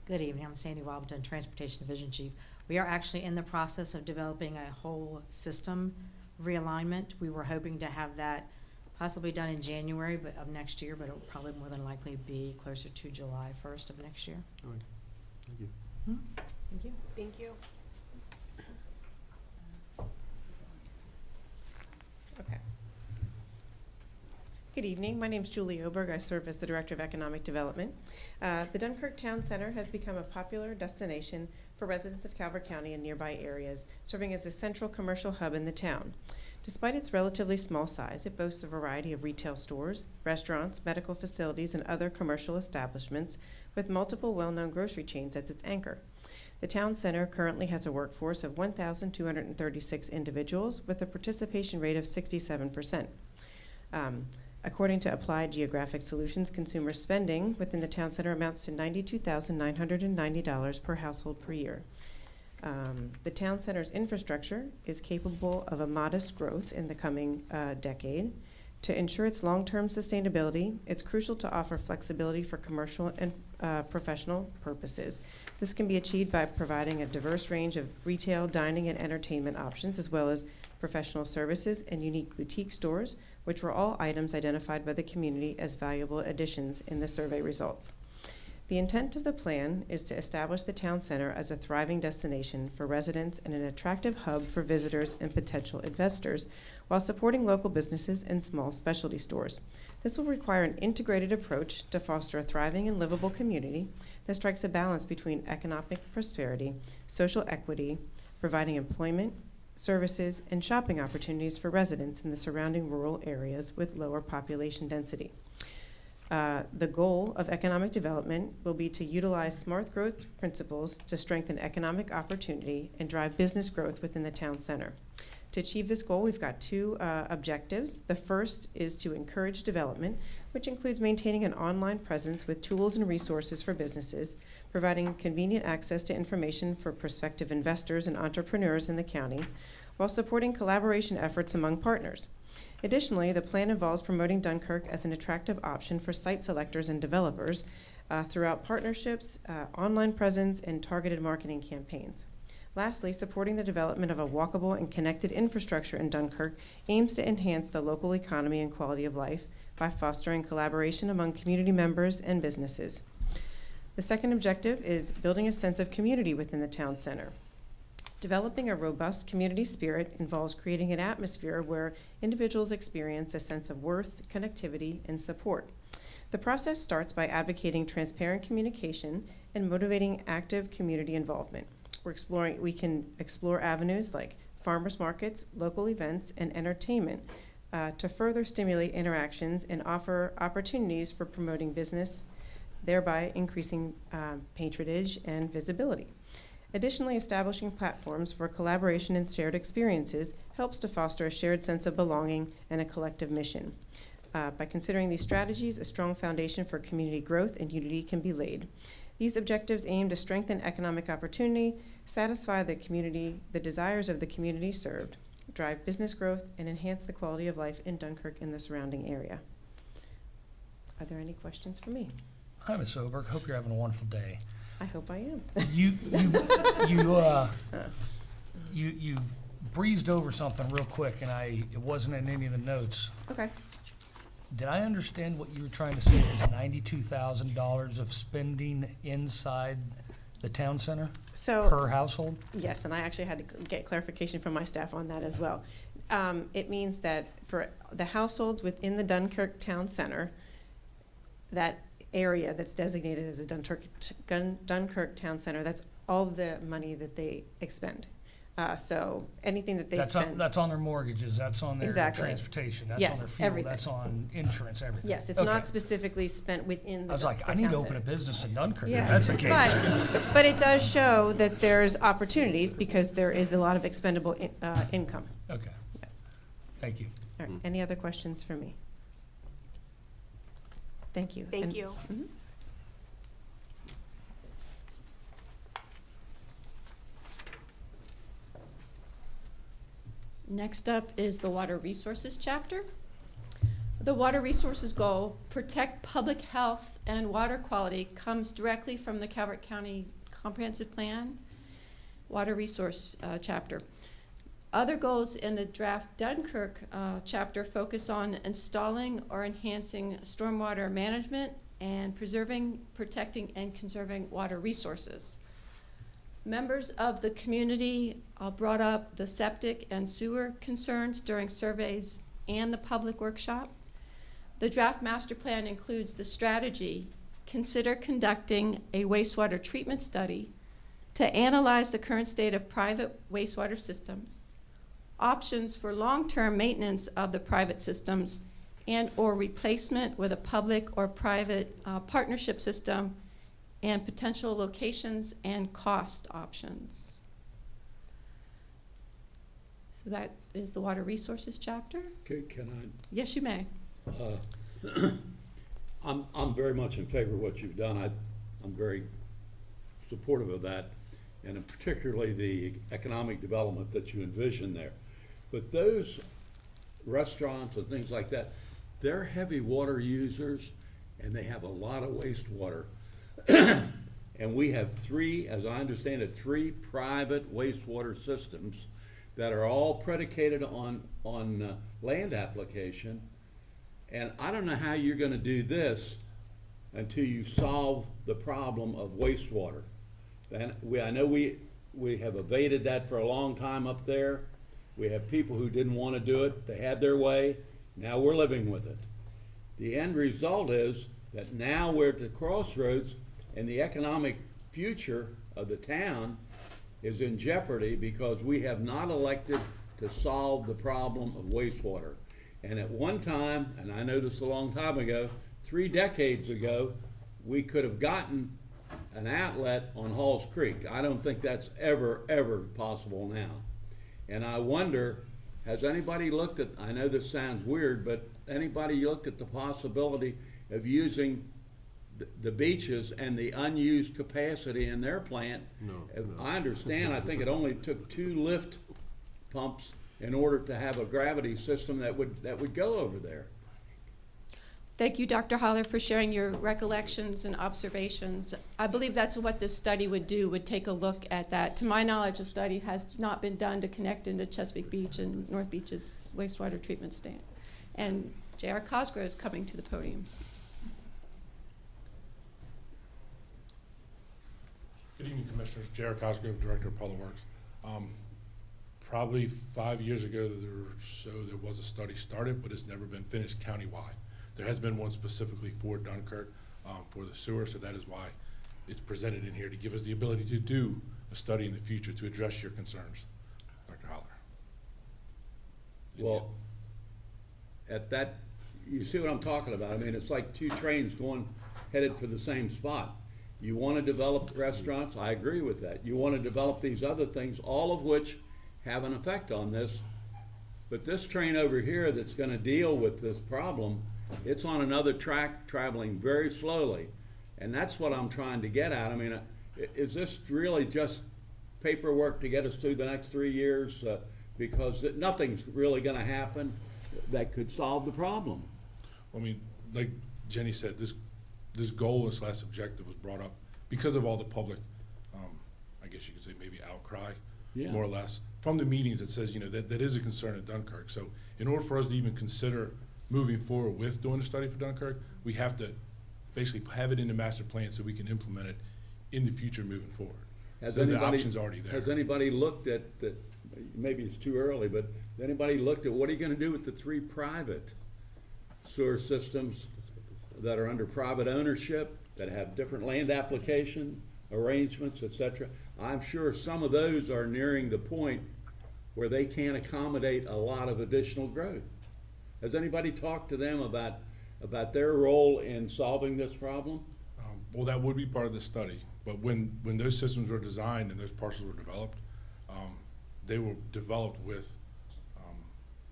Good evening, I'm Sandy Wobbleton, Transportation Division Chief. We are actually in the process of developing a whole system realignment. We were hoping to have that possibly done in January of next year, but it will probably more than likely be closer to July 1st of next year. All right, thank you. Thank you. Thank you. Okay. Good evening. My name is Julie Oberg. I serve as the Director of Economic Development. The Dunkirk Town Center has become a popular destination for residents of Calvert County and nearby areas, serving as the central commercial hub in the town. Despite its relatively small size, it boasts a variety of retail stores, restaurants, medical facilities, and other commercial establishments, with multiple well-known grocery chains as its anchor. The town center currently has a workforce of 1,236 individuals with a participation rate of 67%. According to Applied Geographic Solutions, consumer spending within the town center amounts to $92,990 per household per year. The town center's infrastructure is capable of a modest growth in the coming decade. To ensure its long-term sustainability, it's crucial to offer flexibility for commercial and professional purposes. This can be achieved by providing a diverse range of retail, dining, and entertainment options, as well as professional services and unique boutique stores, which were all items identified by the community as valuable additions in the survey results. The intent of the plan is to establish the town center as a thriving destination for residents and an attractive hub for visitors and potential investors, while supporting local businesses and small specialty stores. This will require an integrated approach to foster a thriving and livable community that strikes a balance between economic prosperity, social equity, providing employment, services, and shopping opportunities for residents in the surrounding rural areas with lower population density. The goal of economic development will be to utilize smart growth principles to strengthen economic opportunity and drive business growth within the town center. To achieve this goal, we've got two objectives. The first is to encourage development, which includes maintaining an online presence with tools and resources for businesses, providing convenient access to information for prospective investors and entrepreneurs in the county, while supporting collaboration efforts among partners. Additionally, the plan involves promoting Dunkirk as an attractive option for site selectors and developers throughout partnerships, online presence, and targeted marketing campaigns. Lastly, supporting the development of a walkable and connected infrastructure in Dunkirk aims to enhance the local economy and quality of life by fostering collaboration among community members and businesses. The second objective is building a sense of community within the town center. Developing a robust community spirit involves creating an atmosphere where individuals experience a sense of worth, connectivity, and support. The process starts by advocating transparent communication and motivating active community involvement. We can explore avenues like farmers markets, local events, and entertainment to further stimulate interactions and offer opportunities for promoting business, thereby increasing patronage and visibility. Additionally, establishing platforms for collaboration and shared experiences helps to foster a shared sense of belonging and a collective mission. By considering these strategies, a strong foundation for community growth and unity can be laid. These objectives aim to strengthen economic opportunity, satisfy the desires of the community served, drive business growth, and enhance the quality of life in Dunkirk and the surrounding area. Are there any questions for me? Hi, Ms. Oberg. Hope you're having a wonderful day. I hope I am. You breezed over something real quick, and it wasn't in any of the notes. Okay. Did I understand what you were trying to say is $92,000 of spending inside the town center per household? Yes, and I actually had to get clarification from my staff on that as well. It means that for the households within the Dunkirk Town Center, that area that's designated as a Dunkirk Town Center, that's all the money that they expend. So anything that they spend. That's on their mortgages, that's on their transportation, that's on their fuel, everything. That's on insurance, everything. Yes, it's not specifically spent within the I was like, I need to open a business in Dunkirk, yeah. if that's the case. But it does show that there's opportunities because there is a lot of expendable income. Okay. Yeah. Thank you. All right. Any other questions for me? Thank you. Thank you. Mm-hmm. Next up is the Water Resources chapter. The Water Resources goal, protect public health and water quality, comes directly from the Calvert County Comprehensive Plan, Water Resource chapter. Other goals in the draft Dunkirk chapter focus on installing or enhancing stormwater management and preserving, protecting, and conserving water resources. Members of the community brought up the septic and sewer concerns during surveys and the public workshop. The draft master plan includes the strategy, consider conducting a wastewater treatment study to analyze the current state of private wastewater systems, options for long-term maintenance of the private systems and or replacement with a public or private partnership system, and potential locations and cost options. So that is the Water Resources chapter. Okay, can Yes, you may. I, I'm very much in favor of what you've done. I'm very supportive of that, and particularly the economic development that you envision there. But those restaurants and things like that, they're heavy water users, and they have a lot of wastewater. And we have three, as I understand it, three private wastewater systems that are all predicated on land application. And I don't know how you're gonna do this until you solve the problem of wastewater. And I know we have evaded that for a long time up there. We have people who didn't want to do it. They had their way. Now we're living with it. The end result is that now we're at the crossroads, and the economic future of the town is in jeopardy because we have not elected to solve the problem of wastewater. And at one time, and I know this a long time ago, 3 decades ago, we could have gotten an outlet on Halls Creek. I don't think that's ever possible now. And I wonder, has anybody looked at, I know this sounds weird, but anybody looked at the possibility of using the beaches and the unused capacity in their plant? No. I understand, I think it only took 2 lift pumps in order to have a gravity system that would go over there. Thank you, Dr. Holler, for sharing your recollections and observations. I believe that's what this study would do, would take a look at that. To my knowledge, a study has not been done to connect into Chesapeake Beach and North Beach's wastewater treatment stand. And J.R. Cosgrove is coming to the podium. Good evening, Commissioners. J.R. Cosgrove, Director of Public Works. Probably 5 years ago, there was a study started, but it's never been finished countywide. There has been one specifically for Dunkirk, for the sewer, so that is why it's presented in here, to give us the ability to do a study in the future to address your concerns, Dr. Holler. Well, at that, you see what I'm talking about. I mean, it's like 2 trains headed for the same spot. You want to develop restaurants, I agree with that. You want to develop these other things, all of which have an effect on this. But this train over here that's going to deal with this problem, it's on another track traveling very slowly. And that's what I'm trying to get at. I mean, is this really just paperwork to get us through the next 3 years? Because nothing's really going to happen that could solve the problem. I mean, like Jenny said, this goal, this last objective was brought up because of all the public, I guess you could say maybe outcry, Yeah. more or less, from the meetings that says, that is a concern at Dunkirk. So in order for us to even consider moving forward with doing a study for Dunkirk, we have to basically have it in the master plan so we can implement it in the future moving forward. So the option's already there. Has anybody looked at, maybe it's too early, but has anybody looked at what are you going to do with the 3 private sewer systems that are under private ownership, that have different land application arrangements, etc.? I'm sure some of those are nearing the point where they can't accommodate a lot of additional growth. Has anybody talked to them about their role in solving this problem? Well, that would be part of the study, but when those systems were designed and those parcels were developed, they were developed with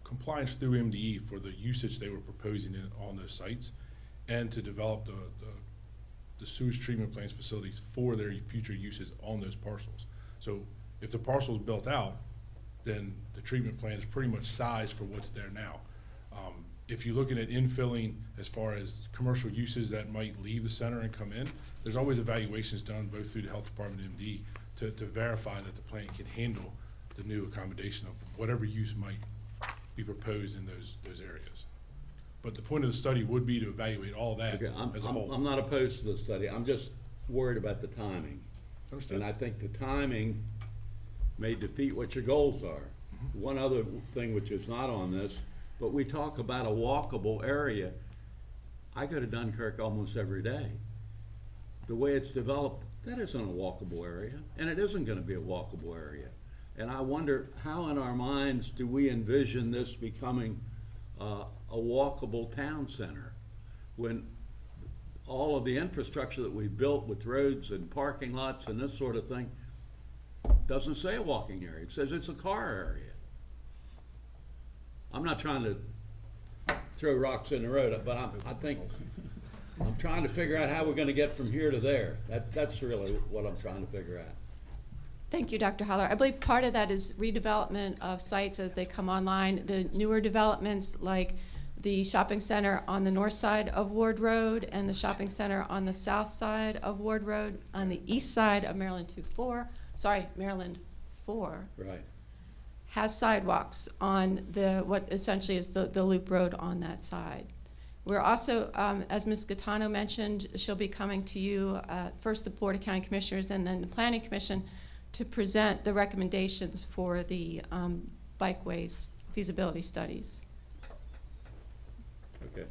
compliance through MDE for the usage they were proposing on those sites, and to develop the sewage treatment plants facilities for their future uses on those parcels. So if the parcel's built out, then the treatment plant is pretty much sized for what's there now. If you're looking at infilling as far as commercial uses that might leave the center and come in, there's always evaluations done both through the health department and MD to verify that the plant can handle the new accommodation of whatever use might be proposed in those areas. But the point of the study would be to evaluate all that Okay, as a whole. I'm not opposed to the study, I'm just worried about the timing. Understood. And I think the timing may defeat what your goals are. One other thing which is not on this, but we talk about a walkable area. I go to Dunkirk almost every day. The way it's developed, that isn't a walkable area, and it isn't gonna be a walkable area. And I wonder how in our minds do we envision this becoming a walkable town center when all of the infrastructure that we built with roads and parking lots and this sort of thing doesn't say a walking area, it says it's a car area. I'm not trying to throw rocks in the road, but I'm trying to figure out how we're gonna get from here to there. That's really what I'm trying to figure out. Thank you, Dr. Holler. I believe part of that is redevelopment of sites as they come online. The newer developments like the shopping center on the north side of Ward Road and the shopping center on the south side of Ward Road on the east side of Maryland 4 Right. has sidewalks on what essentially is the loop road on that side. We're also, as Ms. Gaetano mentioned, she'll be coming to you, first the Board of County Commissioners and then the Planning Commission to present the recommendations for the bikeways feasibility studies. Okay.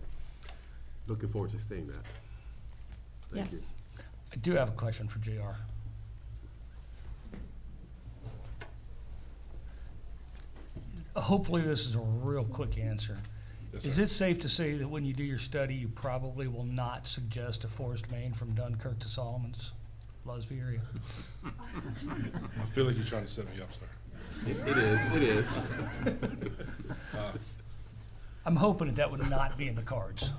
Looking forward to seeing that. Thank you. Yes. I do have a question for JR. Hopefully this is a real quick answer. Yes, Is sir. it safe to say that when you do your study, you probably will not suggest a forced main from Dunkirk to Solomon's, Lusby area? I feel like you're trying to set me up, sir. It is. I'm hoping that would not be in the cards.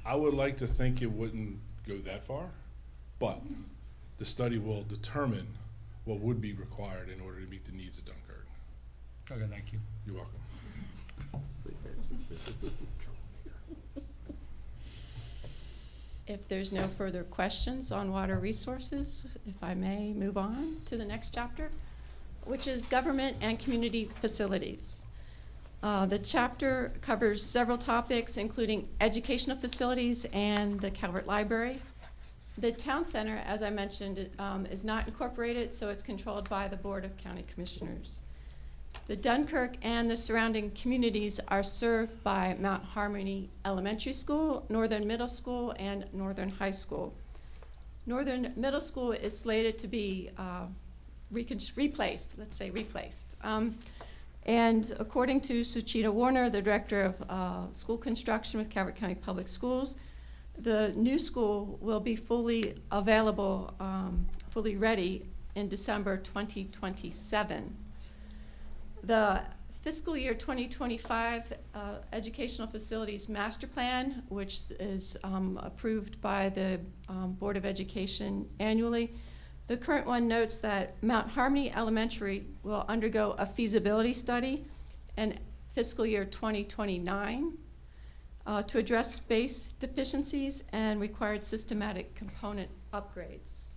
I would like to think it wouldn't go that far, but the study will determine what would be required in order to meet the needs of Dunkirk. Okay, thank you. You're welcome. If there's no further questions on water resources, if I may move on to the next chapter, which is government and community facilities. The chapter covers several topics, including educational facilities and the Calvert Library. The town center, as I mentioned, is not incorporated, so it's controlled by the Board of County Commissioners. The Dunkirk and the surrounding communities are served by Mount Harmony Elementary School, Northern Middle School, and Northern High School. Northern Middle School is slated to be replaced. And according to Suchita Warner, the Director of School Construction with Calvert County Public Schools, the new school will be fully available, fully ready in December 2027. The fiscal year 2025 Educational Facilities Master Plan, which is approved by the Board of Education annually, the current one notes that Mount Harmony Elementary will undergo a feasibility study in fiscal year 2029 to address space deficiencies and required systematic component upgrades.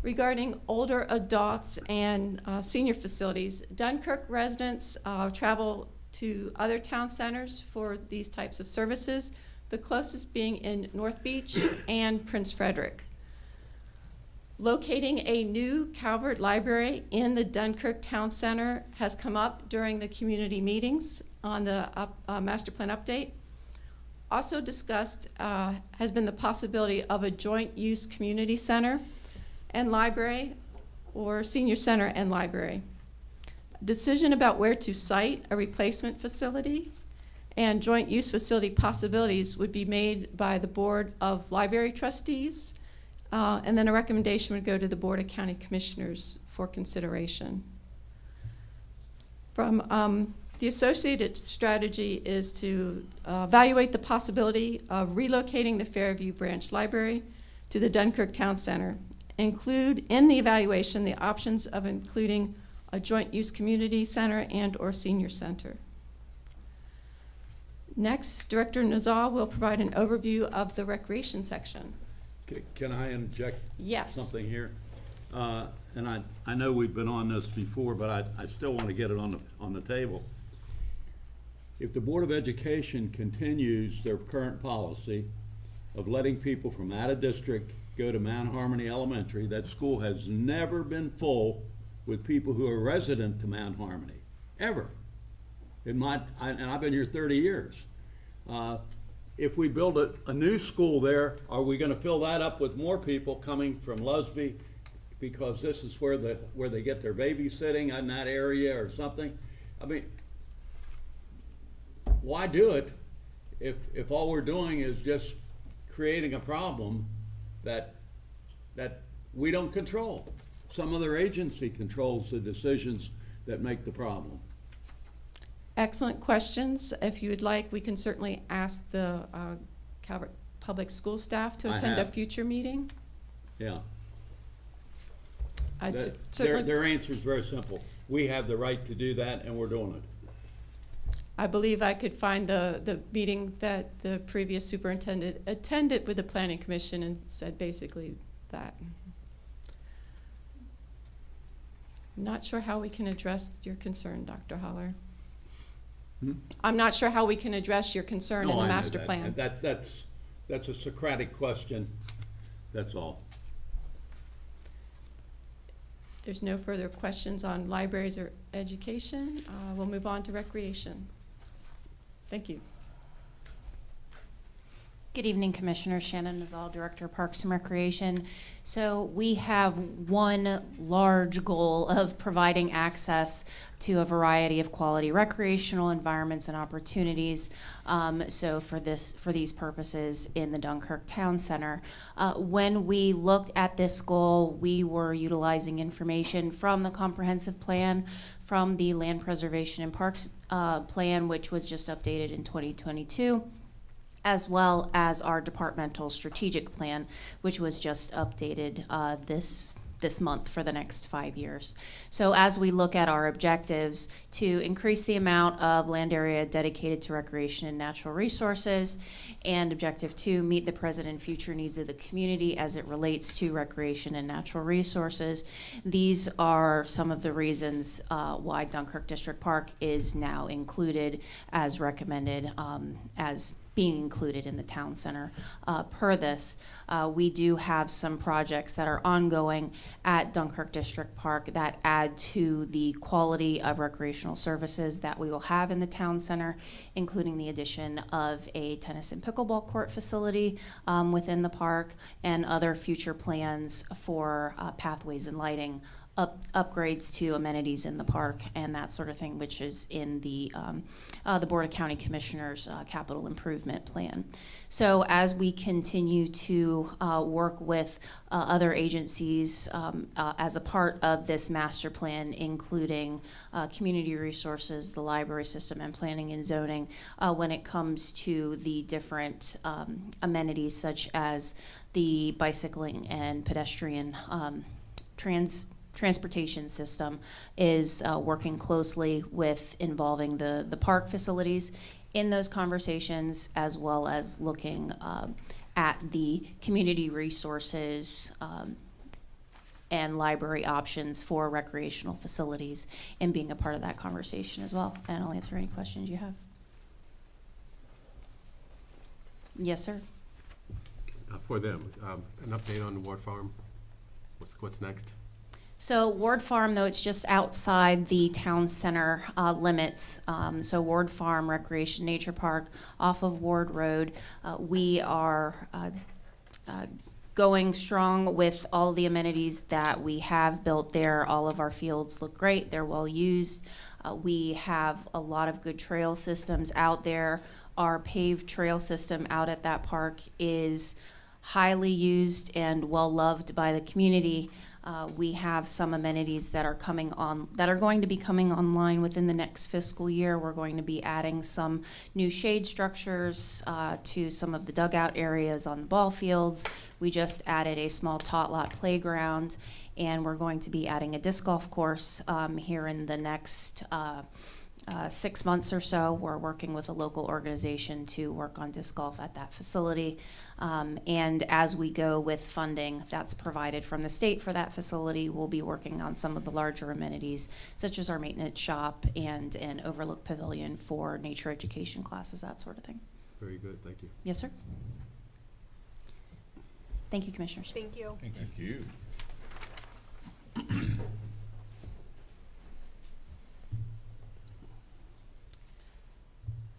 Regarding older adults and senior facilities, Dunkirk residents travel to other town centers for these types of services, the closest being in North Beach and Prince Frederick. Locating a new Calvert Library in the Dunkirk Town Center has come up during the community meetings on the master plan update. Also discussed has been the possibility of a joint use community center and library, or senior center and library. Decision about where to site a replacement facility and joint use facility possibilities would be made by the Board of Library Trustees, and then a recommendation would go to the Board of County Commissioners for consideration. From the associated strategy is to evaluate the possibility of relocating the Fairview Branch Library to the Dunkirk Town Center. Include in the evaluation the options of including a joint-use community center and/or senior center. Next, Director Nazal will provide an overview of the recreation section. Can I inject Yes. something here? And I know we've been on this before, but I still want to get it on the table. If the Board of Education continues their current policy of letting people from out of district go to Mount Harmony Elementary, that school has never been full with people who are resident to Mount Harmony, ever. And I've been here 30 years. If we build a new school there, are we gonna fill that up with more people coming from Lusby because this is where they get their babysitting in that area or something? I mean, why do it if all we're doing is just creating a problem that we don't control? Some other agency controls the decisions that make the problem. Excellent questions. If you would like, we can certainly ask the Calvert Public School staff to I attend a have. future meeting. Yeah. I'd Their certainly, answer is very simple. We have the right to do that, and we're doing it. I believe I could find the meeting that the previous superintendent attended with the Planning Commission and said basically that. Not sure how we can address your concern, Dr. Holler. I'm not sure how we can address your concern in No, the I know master that. plan. That's a Socratic question, that's all. There's no further questions on libraries or education. We'll move on to recreation. Thank you. Good evening, Commissioner. Shannon Nazal, Director of Parks and Recreation. So we have one large goal of providing access to a variety of quality recreational environments and opportunities. So for these purposes in the Dunkirk Town Center. When we looked at this goal, we were utilizing information from the comprehensive plan, from the Land Preservation and Parks Plan, which was just updated in 2022. As well as our departmental strategic plan, which was just updated this month for the next 5 years. So as we look at our objectives to increase the amount of land area dedicated to recreation and natural resources, and objective 2, meet the present and future needs of the community as it relates to recreation and natural resources, these are some of the reasons why Dunkirk District Park is now included as recommended as being included in the town center. Per this, we do have some projects that are ongoing at Dunkirk District Park that add to the quality of recreational services that we will have in the town center, including the addition of a tennis and pickleball court facility within the park, and other future plans for pathways and lighting, upgrades to amenities in the park and that sort of thing, which is in the Board of County Commissioners capital improvement plan. So as we continue to work with other agencies as a part of this master plan, including community resources, the library system, and planning and zoning, when it comes to the different amenities such as the bicycling and pedestrian transportation system, is working closely with involving the park facilities in those conversations, as well as looking at the community resources and library options for recreational facilities, and being a part of that conversation as well. And I'll answer any questions you have. Yes, sir. For them, an update on the Ward Farm. What's next? So Ward Farm, though it's just outside the town center limits, so Ward Farm Recreation Nature Park off of Ward Road, we are going strong with all the amenities that we have built there. All of our fields look great. They're well used. We have a lot of good trail systems out there. Our paved trail system out at that park is highly used and well loved by the community. We have some amenities that are going to be coming online within the next fiscal year. We're going to be adding some new shade structures to some of the dugout areas on the ball fields. We just added a small tot lot playground, and we're going to be adding a disc golf course here in the next 6 months or so. We're working with a local organization to work on disc golf at that facility. And as we go with funding that's provided from the state for that facility, we'll be working on some of the larger amenities, such as our maintenance shop and an overlook pavilion for nature education classes, that sort of thing. Very good, thank you. Yes, sir. Thank you, Commissioners. Thank you. Thank you.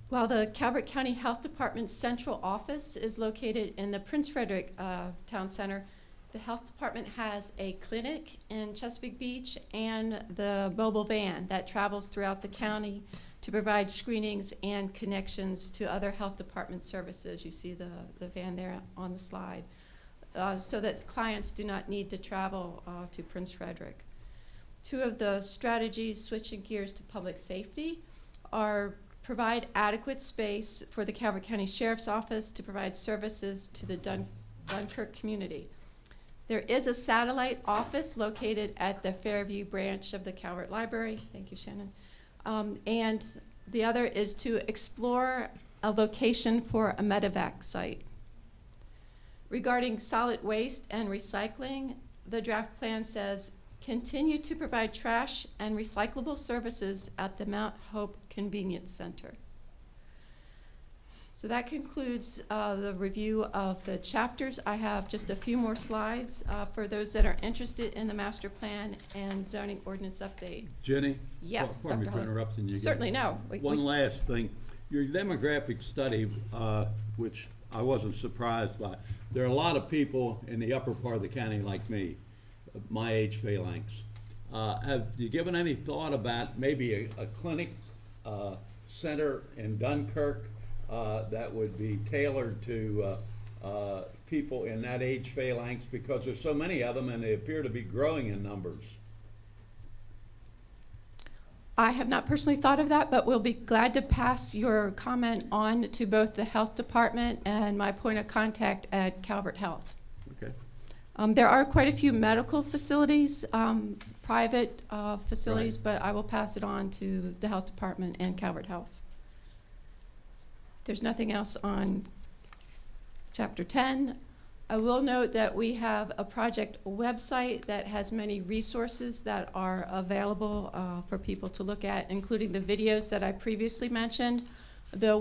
While the Calvert County Health Department's central office is located in the Prince Frederick Town Center, the Health Department has a clinic in Chesapeake Beach and the mobile van that travels throughout the county to provide screenings and connections to other health department services. You see the van there on the slide, so that clients do not need to travel to Prince Frederick. Two of the strategies, switching gears to public safety, are provide adequate space for the Calvert County Sheriff's Office to provide services to the Dunkirk community. There is a satellite office located at the Fairview branch of the Calvert Library. Thank you, Shannon. And the other is to explore a location for a medevac site. Regarding solid waste and recycling, the draft plan says, continue to provide trash and recyclable services at the Mount Hope Convenience Center. So that concludes the review of the chapters. I have just a few more slides for those that are interested in the master plan and zoning ordinance update. Jenny? Yes, Pardon me Dr. for Hull. interrupting you. Certainly, no. One last thing. Your demographic study, which I wasn't surprised by, there are a lot of people in the upper part of the county like me, my age phalanx. Have you given any thought about maybe a clinic center in Dunkirk that would be tailored to people in that age phalanx, because there's so many of them and they appear to be growing in numbers? I have not personally thought of that, but we'll be glad to pass your comment on to both the health department and my point of contact at Calvert Health. Okay. There are quite a few medical facilities, private facilities, Right. but I will pass it on to the health department and Calvert Health. There's nothing else on Chapter 10. I will note that we have a project website that has many resources that are available for people to look at, including the videos that I previously mentioned, the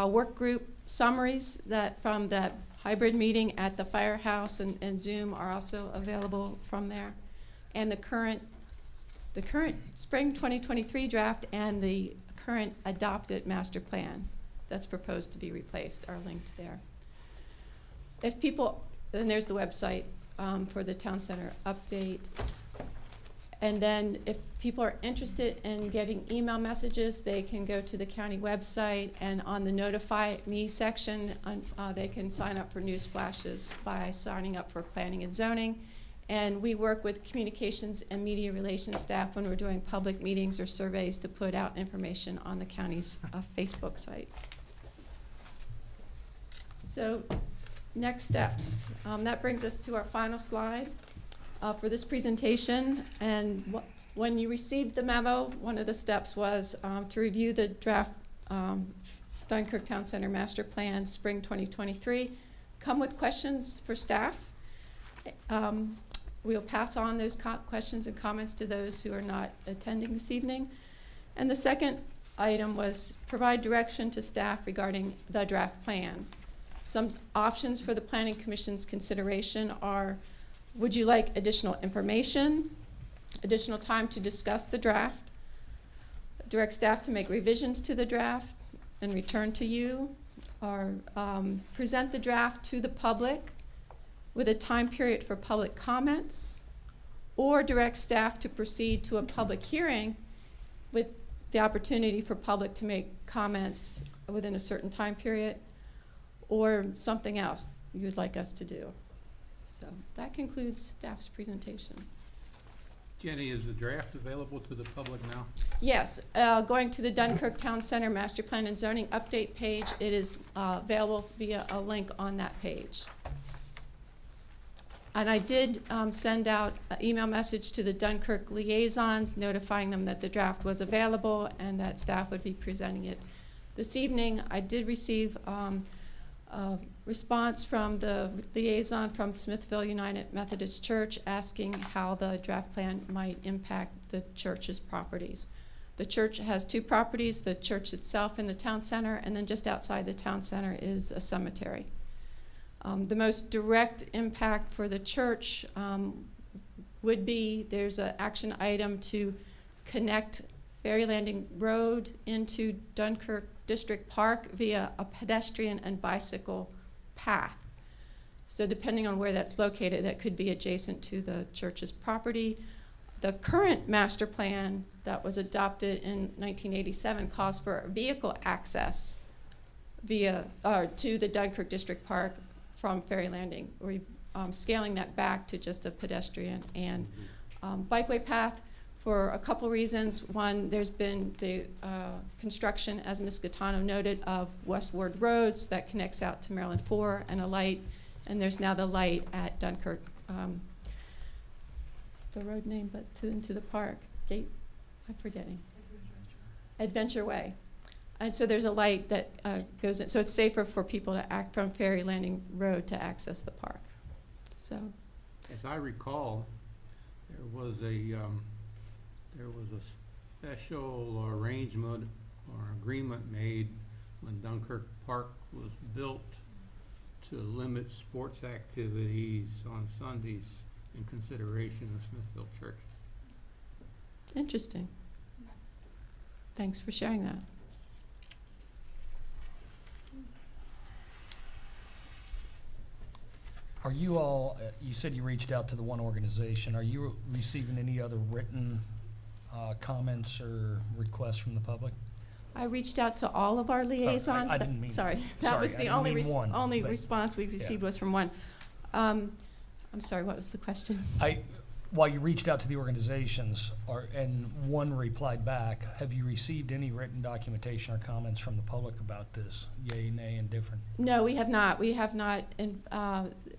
work group summaries that from that hybrid meeting at the Firehouse and Zoom are also available from there, and the current spring 2023 draft and the current adopted master plan that's proposed to be replaced are linked there. If people, then there's the website for the town center update. And then if people are interested in getting email messages, they can go to the county website, and on the Notify Me section, they can sign up for news flashes by signing up for planning and zoning. And we work with communications and media relations staff when we're doing public meetings or surveys to put out information on the county's Facebook site. So, next steps. That brings us to our final slide for this presentation. And when you received the memo, one of the steps was to review the draft Dunkirk Town Center Master Plan, Spring 2023. Come with questions for staff. We'll pass on those questions and comments to those who are not attending this evening. And the second item was provide direction to staff regarding the draft plan. Some options for the Planning Commission's consideration are, would you like additional information, additional time to discuss the draft, direct staff to make revisions to the draft and return to you, or present the draft to the public with a time period for public comments, or direct staff to proceed to a public hearing with the opportunity for public to make comments within a certain time period, or something else you'd like us to do. So that concludes staff's presentation. Jenny, is the draft available to the public now? Yes, going to the Dunkirk Town Center Master Plan and Zoning Update page, it is available via a link on that page. And I did send out an email message to the Dunkirk liaisons notifying them that the draft was available and that staff would be presenting it this evening. I did receive a response from the liaison from Smithville United Methodist Church asking how the draft plan might impact the church's properties. The church has 2 properties, the church itself in the town center, and then just outside the town center is a cemetery. The most direct impact for the church would be there's an action item to connect Ferry Landing Road into Dunkirk District Park via a pedestrian and bicycle path. So depending on where that's located, that could be adjacent to the church's property. The current master plan that was adopted in 1987 calls for vehicle access via to the Dunkirk District Park from Ferry Landing. We're scaling that back to just a pedestrian and bikeway path for a couple reasons. One, there's been the construction, as Ms. Gaetano noted, of Westward Roads that connects out to Maryland 4 and a light, and there's now the light at Dunkirk, the road name, but into the park, I'm forgetting. Adventure Way. And so there's a light that goes in, so it's safer for people to act from Ferry Landing Road to access the park. So, As I recall, there was a special arrangement or agreement made when Dunkirk Park was built to limit sports activities on Sundays in consideration of Smithville Church. interesting. Thanks for sharing that. Are you all, you said you reached out to the one organization. Are you receiving any other written comments or requests from the public? I reached out to all of our liaisons. I didn't mean. Sorry, that sorry, was I the didn't only mean one, only but- response we've received was from one. I'm sorry, what was the question? While you reached out to the organizations, and one replied back, have you received any written documentation or comments from the public about this? Yay, nay, indifferent? No, we have not. We have not. And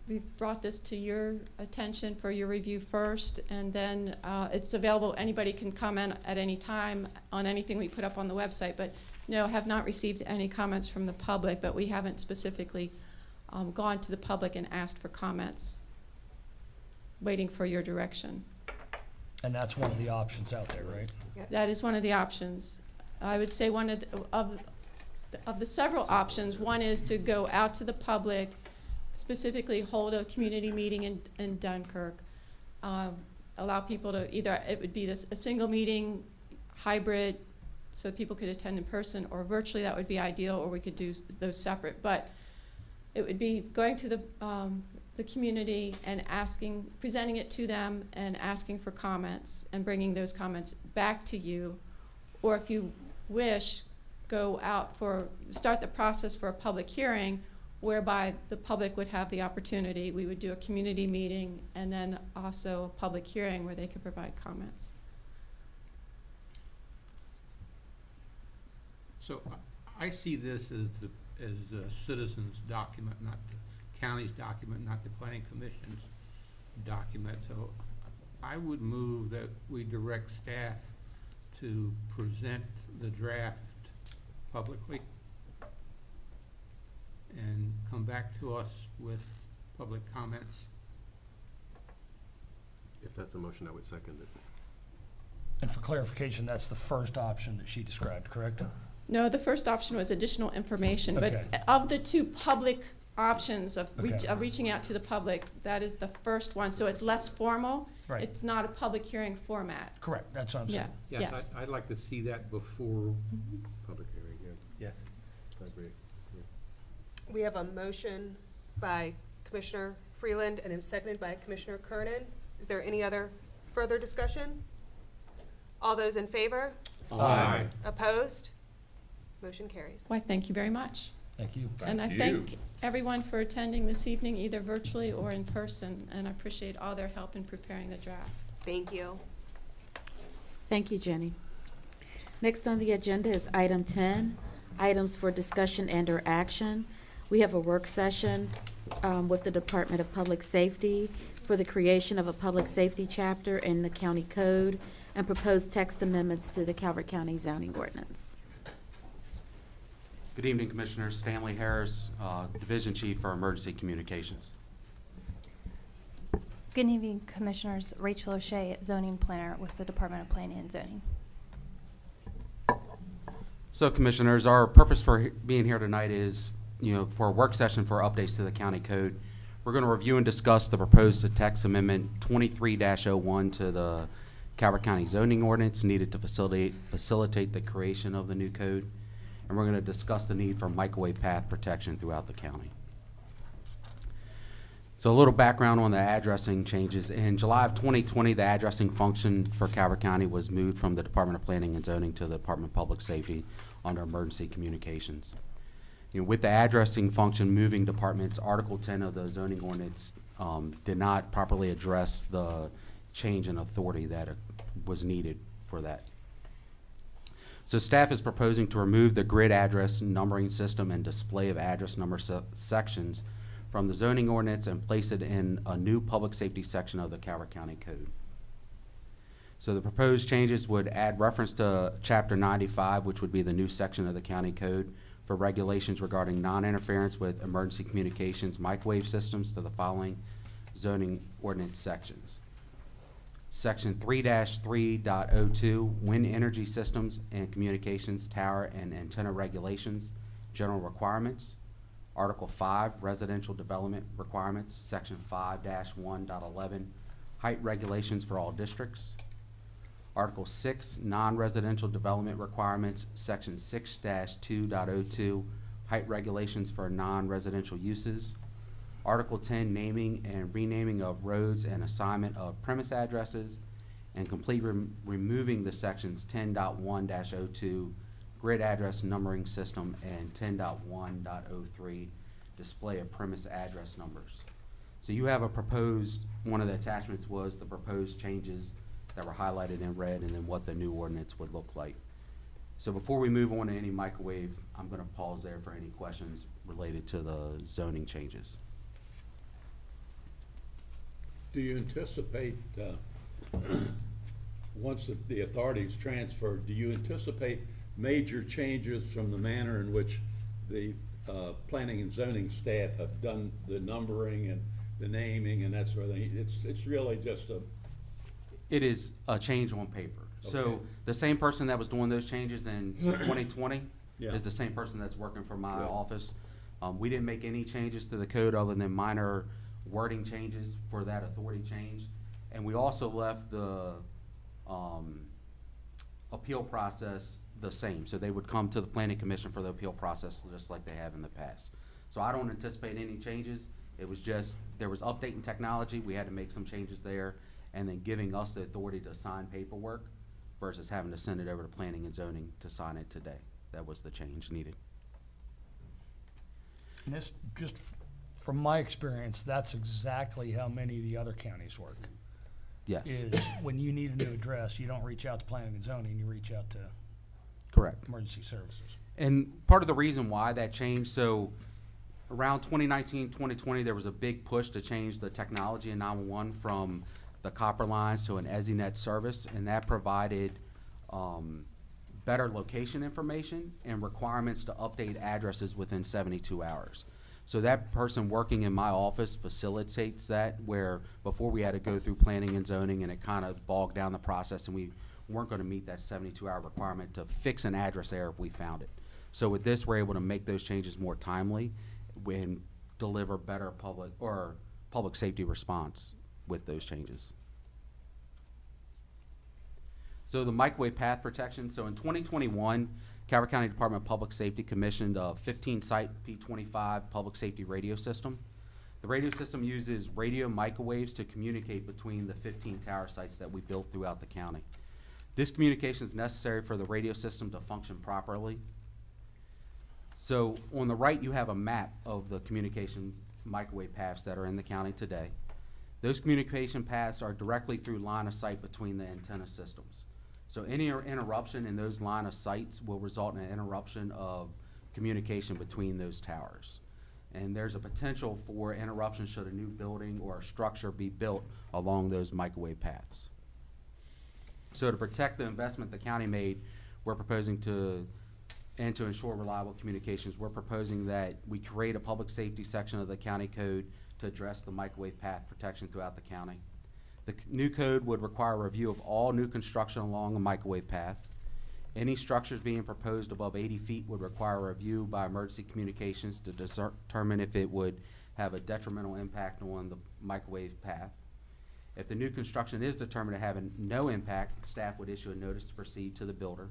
we've brought this to your attention for your review first, and then it's available. Anybody can comment at any time on anything we put up on the website. But no, have not received any comments from the public. But we haven't specifically gone to the public and asked for comments, waiting for your direction. And that's one of the options out there, right? Yes. That is one of the options. I would say one of the several options, one is to go out to the public, specifically hold a community meeting in Dunkirk, allow people to either, it would be a single meeting, hybrid, so people could attend in person, or virtually, that would be ideal, or we could do those separate. But it would be going to the community and presenting it to them and asking for comments and bringing those comments back to you. Or if you wish, start the process for a public hearing whereby the public would have the opportunity. We would do a community meeting and then also a public hearing where they could provide comments. So I see this as the citizens' document, not the county's document, not the planning commission's document. So I would move that we direct staff to present the draft publicly and come back to us with public comments. If that's a motion, I would second it. And for clarification, that's the first option that she described, correct? No, the first option was additional information, Okay. but of the two public options of Okay. reaching out to the public, that is the first one. So it's less formal. Right. It's not a public hearing format. Correct, that's what I'm Yeah. saying. Yes. I'd like to see that before. Public hearing, yeah. I agree. We have a motion by Commissioner Freeland and seconded by Commissioner Kernan. Is there any other further discussion? All those in favor? Aye. Opposed? Motion carries. Why, thank you very much. Thank you. And I thank everyone for attending this evening, either virtually or in person, and I appreciate all their help in preparing the draft. Thank you. Thank you, Jenny. Next on the agenda is item 10, items for discussion and/or action. We have a work session with the Department of Public Safety for the creation of a public safety chapter in the county code and proposed text amendments to the Calvert County zoning ordinance. Good evening, Commissioners. Stanley Harris, Division Chief for Emergency Communications. Good evening, Commissioners. Rachel O'Shea, Zoning Planner with the Department of Planning and Zoning. So, Commissioners, our purpose for being here tonight is, for a work session for updates to the county code. We're going to review and discuss the proposed text amendment 23-01 to the Calvert County zoning ordinance needed to facilitate the creation of the new code. And we're going to discuss the need for microwave path protection throughout the county. So a little background on the addressing changes. In July of 2020, the addressing function for Calvert County was moved from the Department of Planning and Zoning to the Department of Public Safety under Emergency Communications. With the addressing function moving departments, Article 10 of the zoning ordinance did not properly address the change in authority that was needed for that. So staff is proposing to remove the grid address numbering system and display of address number sections from the zoning ordinance and place it in a new public safety section of the Calvert County Code. So the proposed changes would add reference to Chapter 95, which would be the new section of the county code for regulations regarding non-interference with emergency communications microwave systems to the following zoning ordinance sections. Section 3-3.02, wind energy systems and communications tower and antenna regulations, general requirements. Article 5, residential development requirements, Section 5-1.11, height regulations for all districts. Article 6, non-residential development requirements, Section 6-2.02, height regulations for non-residential uses. Article 10, naming and renaming of roads and assignment of premise addresses, and complete removing the sections 10.1-02, grid address numbering system, and 10.1.03, display of premise address numbers. So you have a proposed, one of the attachments was the proposed changes that were highlighted in red and then what the new ordinance would look like. So before we move on to any microwave, I'm going to pause there for any questions related to the zoning changes. Do you anticipate, once the authority is transferred, do you anticipate major changes from the manner in which the planning and zoning staff have done the numbering and the naming and that sort of thing? It's really just a... It is a change on paper. Okay. So the same person that was doing those changes in 2020 Yeah. is the same person that's working for my Right. office. We didn't make any changes to the code other than minor wording changes for that authority change. And we also left the appeal process the same. So they would come to the Planning Commission for the appeal process just like they have in the past. So I don't anticipate any changes. It was just, there was updating technology. We had to make some changes there, and then giving us the authority to sign paperwork versus having to send it over to Planning and Zoning to sign it today. That was the change needed. And this, just from my experience, that's exactly how many of the other counties work. Yes. Is when you need a new address, you don't reach out to planning and zoning, you reach out to Correct. emergency services. And part of the reason why that changed, so around 2019, 2020, there was a big push to change the technology in 911 from the copper lines to an EZNet service, and that provided better location information and requirements to update addresses within 72 hours. So that person working in my office facilitates that, where before we had to go through planning and zoning and it kind of bogged down the process and we weren't going to meet that 72-hour requirement to fix an address error if we found it. So with this, we're able to make those changes more timely and deliver better public safety response with those changes. So the microwave path protection. So in 2021, Calvert County Department of Public Safety commissioned a 15-site P25 public safety radio system. The radio system uses radio microwaves to communicate between the 15 tower sites that we built throughout the county. This communication is necessary for the radio system to function properly. So on the right, you have a map of the communication microwave paths that are in the county today. Those communication paths are directly through line of sight between the antenna systems. So any interruption in those line of sights will result in an interruption of communication between those towers. and there's a potential for interruption should a new building or a structure be built along those microwave paths. So to protect the investment the county made, we're proposing to, and to ensure reliable communications, we're proposing that we create a public safety section of the county code to address the microwave path protection throughout the county. The new code would require a review of all new construction along a microwave path. Any structures being proposed above 80 feet would require a review by emergency communications to determine if it would have a detrimental impact on the microwave path. If the new construction is determined to have no impact, staff would issue a notice to proceed to the builder.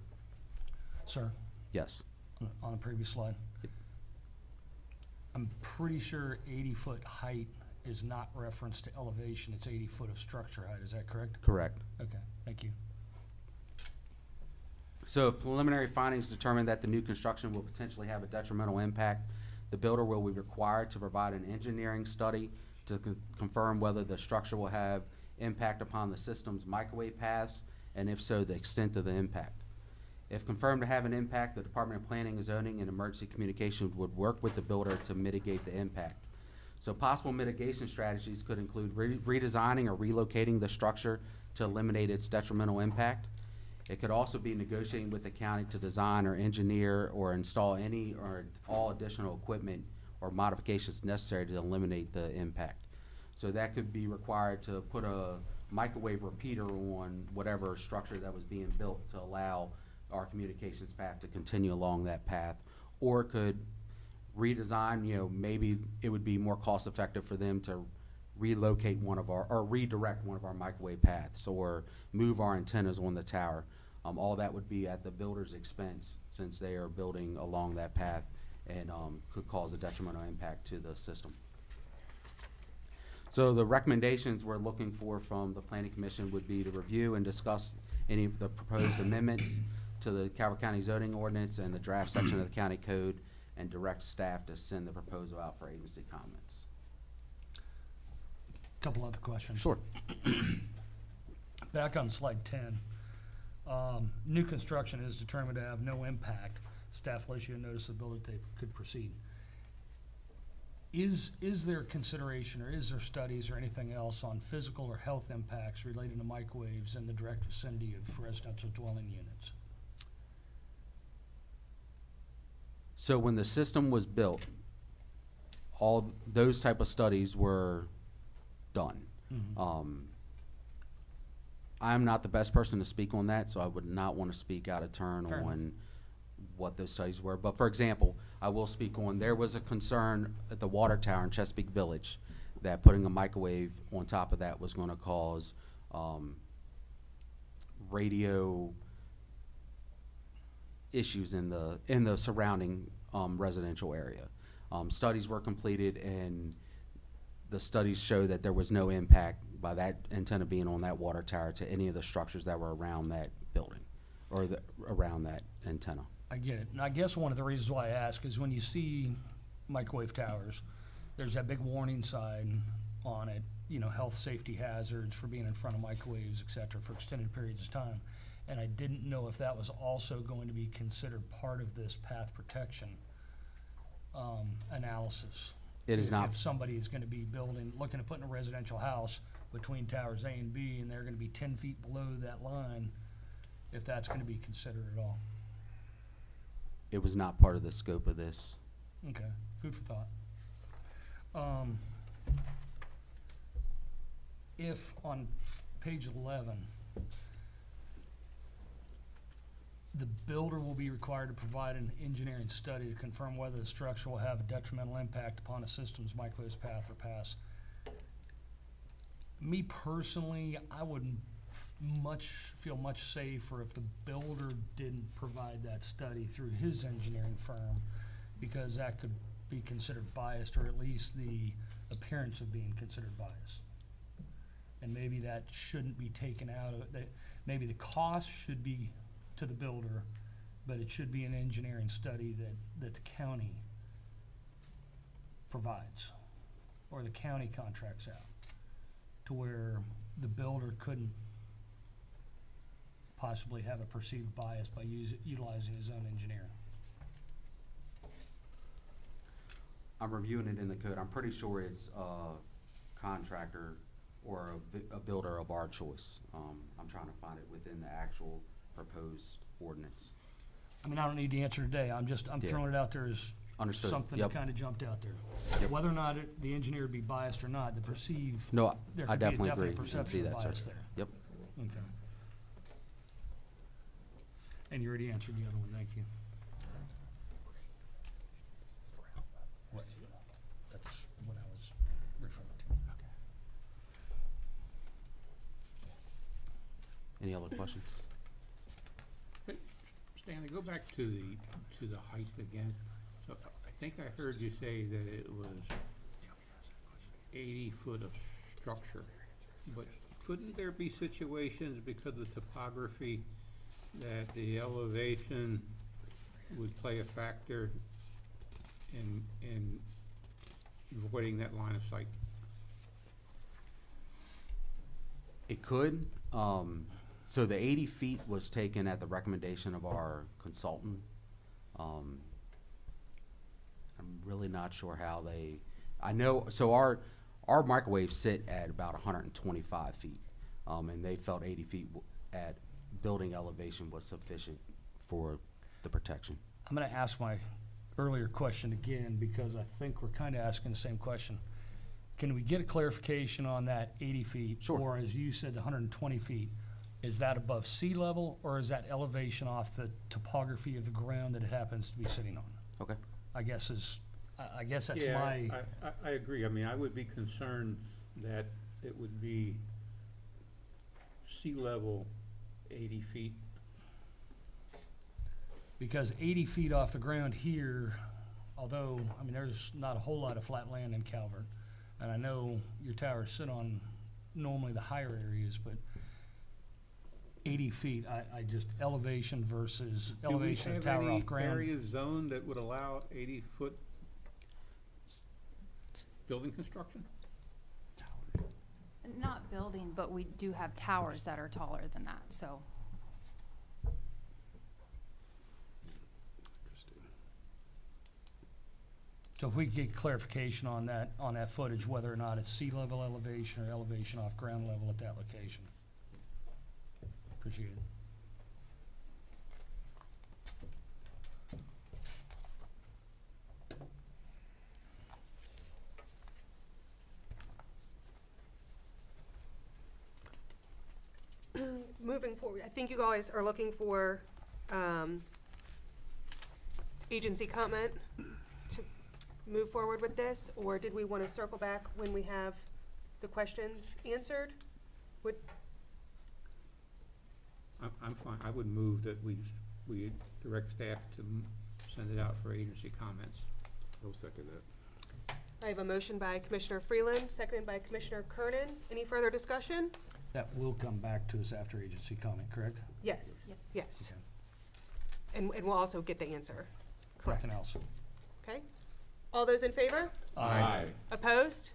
Sir, Yes. on the previous slide. I'm pretty sure 80-foot height is not referenced to elevation, it's 80 foot of structure height, is that correct? Correct. Okay, thank you. So if preliminary findings determine that the new construction will potentially have a detrimental impact, the builder will be required to provide an engineering study to confirm whether the structure will have impact upon the system's microwave paths, and if so, the extent of the impact. If confirmed to have an impact, the Department of Planning, Zoning, and Emergency Communications would work with the builder to mitigate the impact. So possible mitigation strategies could include redesigning or relocating the structure to eliminate its detrimental impact. It could also be negotiating with the county to design or engineer or install any or all additional equipment or modifications necessary to eliminate the impact. So that could be required to put a microwave repeater on whatever structure that was being built to allow our communications path to continue along that path, or could redesign, maybe it would be more cost effective for them to relocate or redirect one of our microwave paths, or move our antennas on the tower. All that would be at the builder's expense, since they are building along that path and could cause a detrimental impact to the system. So the recommendations we're looking for from the Planning Commission would be to review and discuss any of the proposed amendments to the Calvert County zoning ordinance and the draft section of the county code, and direct staff to send the proposal out for agency comments. Couple other questions. Sure. Back on slide 10, new construction is determined to have no impact. Staff will issue a notice of builder they could proceed. Is there consideration, or is there studies or anything else on physical or health impacts related to microwaves in the direct vicinity of residential dwelling units? So when the system was built, all those type of studies were done. I'm not the best person to speak on that, so I would not want to speak out of turn Fair on enough. what those studies were. But for example, I will speak on, there was a concern at the water tower in Chesapeake Village that putting a microwave on top of that was going to cause radio issues in the surrounding residential area. Studies were completed, and the studies show that there was no impact by that antenna being on that water tower to any of the structures that were around that building or around that antenna. I get it. And I guess one of the reasons why I ask is when you see microwave towers, there's that big warning sign on it, health, safety hazards for being in front of microwaves, et cetera, for extended periods of time. And I didn't know if that was also going to be considered part of this path protection analysis. It is not. If somebody is going to be looking at putting a residential house between towers A and B, and they're going to be 10 feet below that line, if that's going to be considered at all. It was not part of the scope of this. Okay, food for thought. If on page 11, the builder will be required to provide an engineering study to confirm whether the structure will have a detrimental impact upon a system's microwave path or pass. Me personally, I wouldn't feel much safer if the builder didn't provide that study through his engineering firm, because that could be considered biased, or at least the appearance of being considered biased. And maybe that shouldn't be taken out of it. Maybe the cost should be to the builder, but it should be an engineering study that the county provides, or the county contracts out, to where the builder couldn't possibly have a perceived bias by utilizing his own engineering. I'm reviewing it in the code. I'm pretty sure it's a contractor or a builder of our choice. I'm trying to find it within the actual proposed ordinance. I mean, I don't need the answer today, I'm Yeah. throwing it out there as Understood. something Yep. that kinda jumped out there. Yep. Whether or not the engineer would be biased or not, the perceive, No, there I could be a definitely definite agree and see perception of that, sir. bias there. Yep. Okay. And you already answered the other one, thank you. That's what I was referring to. Okay. Any other questions? But, Stanley, go back to the height again. So I think I heard you say that it was 80 foot of structure. But couldn't there be situations because of the topography that the elevation would play a factor in avoiding that line of sight? It could. So the 80 feet was taken at the recommendation of our consultant. I'm really not sure how they, I know, so our microwaves sit at about 125 feet. And they felt 80 feet at building elevation was sufficient for the protection. I'm gonna ask my earlier question again, because I think we're kinda asking the same question. Can we get a clarification on that 80 feet? Sure. Or as you said, the 120 feet, is that above sea level, or is that elevation off the topography of the ground that it happens to be sitting on? Okay. I guess that's Yeah, my, I agree. I mean, I would be concerned that it would be sea level 80 feet. because 80 feet off the ground here, although, I mean, there's not a whole lot of flat land in Calvert, and I know your towers sit on normally the higher areas, but 80 feet, I just, elevation versus elevation of tower off Do we have ground. any area zone that would allow 80-foot building construction? Not building, but we do have towers that are taller than that, so. So if we could get clarification on that footage, whether or not it's sea level elevation or elevation off ground level at that location. Appreciate it. Moving forward, I think you guys are looking for agency comment to move forward with this, or did we want to circle back when we have the questions answered? I'm fine. I would move that we direct staff to send it out for agency comments. I'll second that. I have a motion by Commissioner Freeland, seconded by Commissioner Kernan. Any further discussion? That will come back to us after agency comment, correct? Yes. Yes. Yes. Okay. And we'll also get the answer. Correct. Nothing else. Okay. All those in favor? Aye. Opposed?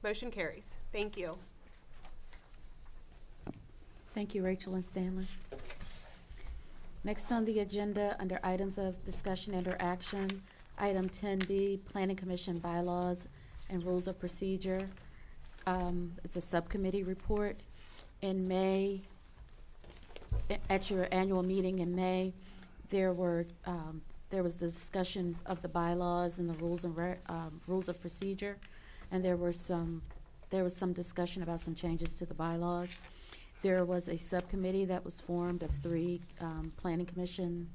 Motion carries. Thank you. Thank you, Rachel and Stanley. Next on the agenda, under items of discussion and or action, item 10B, Planning Commission bylaws and rules of procedure. It's a subcommittee report. In May, at your annual meeting in May, there was the discussion of the bylaws and the rules and rules of procedure, and there was some discussion about some changes to the bylaws. There was a subcommittee that was formed of 3 Planning Commission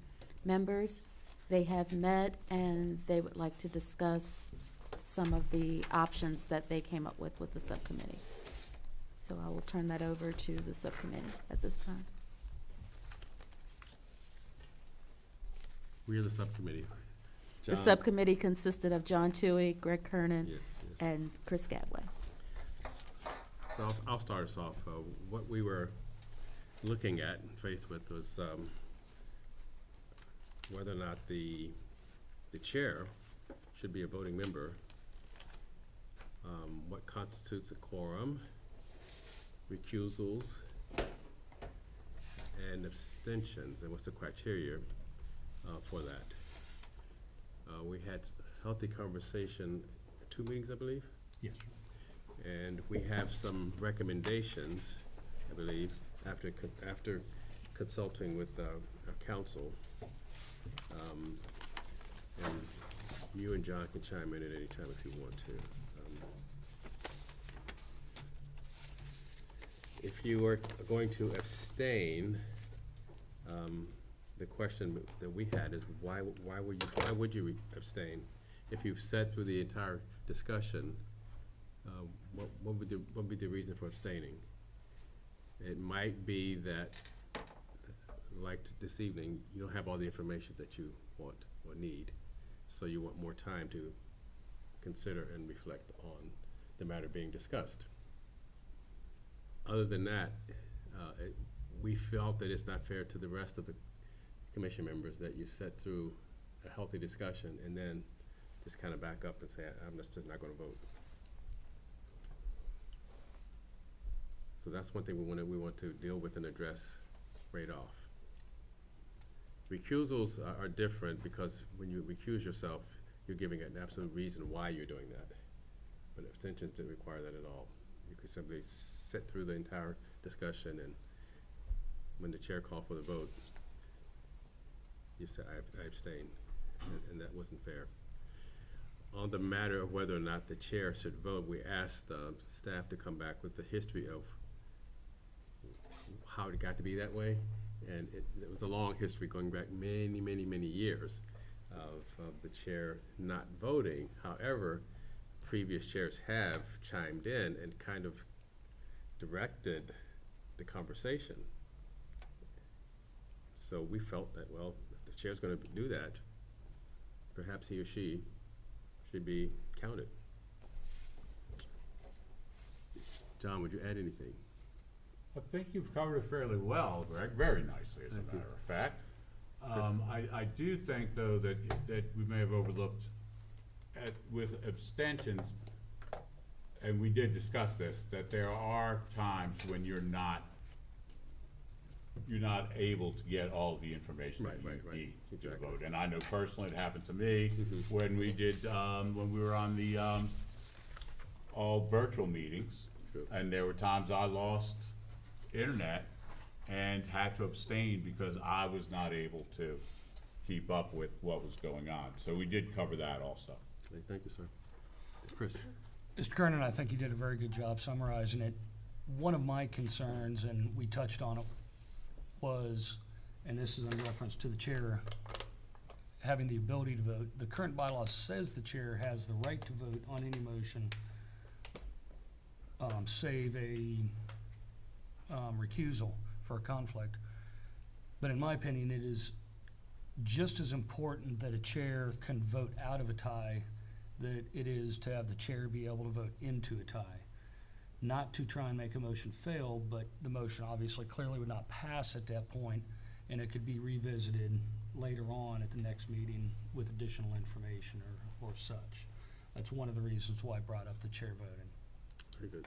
members. They have met, and they would like to discuss some of the options that they came up with the subcommittee. So I will turn that over to the subcommittee at this time. We are the subcommittee. The John? subcommittee consisted of John Toohey, Greg Kernan, Yes, yes. and Chris Gadway. So I'll start us off. What we were looking at and faced with was whether or not the chair should be a voting member, what constitutes a quorum, recusals, and abstentions, and what's the criteria for that. We had Healthy Conversation, 2 meetings, I believe? Yes. And we have some recommendations, I believe, after consulting with our council. And you and John can chime in at any time if you want to. If you are going to abstain, the question that we had is why would you abstain? If you've sat through the entire discussion, what would be the reason for abstaining? It might be that, like this evening, you don't have all the information that you want or need, so you want more time to consider and reflect on the matter being discussed. Other than that, we felt that it's not fair to the rest of the commission members that you sat through a healthy discussion and then just kind of back up and say, I'm just not going to vote. So that's one thing we want to deal with and address right off. Recusals are different because when you recuse yourself, you're giving an absolute reason why you're doing that. But abstentions didn't require that at all. You could simply sit through the entire discussion, and when the chair called for the vote, you said, I abstain, and that wasn't fair. On the matter of whether or not the chair should vote, we asked staff to come back with the history of how it got to be that way. And it was a long history going back many, many, many years of the chair not voting. However, previous chairs have chimed in and kind of directed the conversation. So we felt that, well, if the chair's going to do that, perhaps he or she should be counted. John, would you add anything? I think you've covered it fairly well, Greg, very nicely, as a matter of fact. I do think, though, that we may have overlooked with abstentions, and we did discuss this, that there are times when you're not able to get all the information that you need to vote. And I know personally it happened to me when we did, when we were on the all virtual meetings. And there were times I lost internet and had to abstain because I was not able to keep up with what was going on. So we did cover that also. Thank you, sir. Chris. Mr. Kernan, I think you did a very good job summarizing it. One of my concerns, and we touched on it, was, and this is in reference to the chair having the ability to vote. The current bylaw says the chair has the right to vote on any motion, save a recusal for a conflict. But in my opinion, it is just as important that a chair can vote out of a tie that it is to have the chair be able to vote into a tie. Not to try and make a motion fail, but the motion obviously clearly would not pass at that point, and it could be revisited later on at the next meeting with additional information or such. That's one of the reasons why I brought up the chair voting. Very good.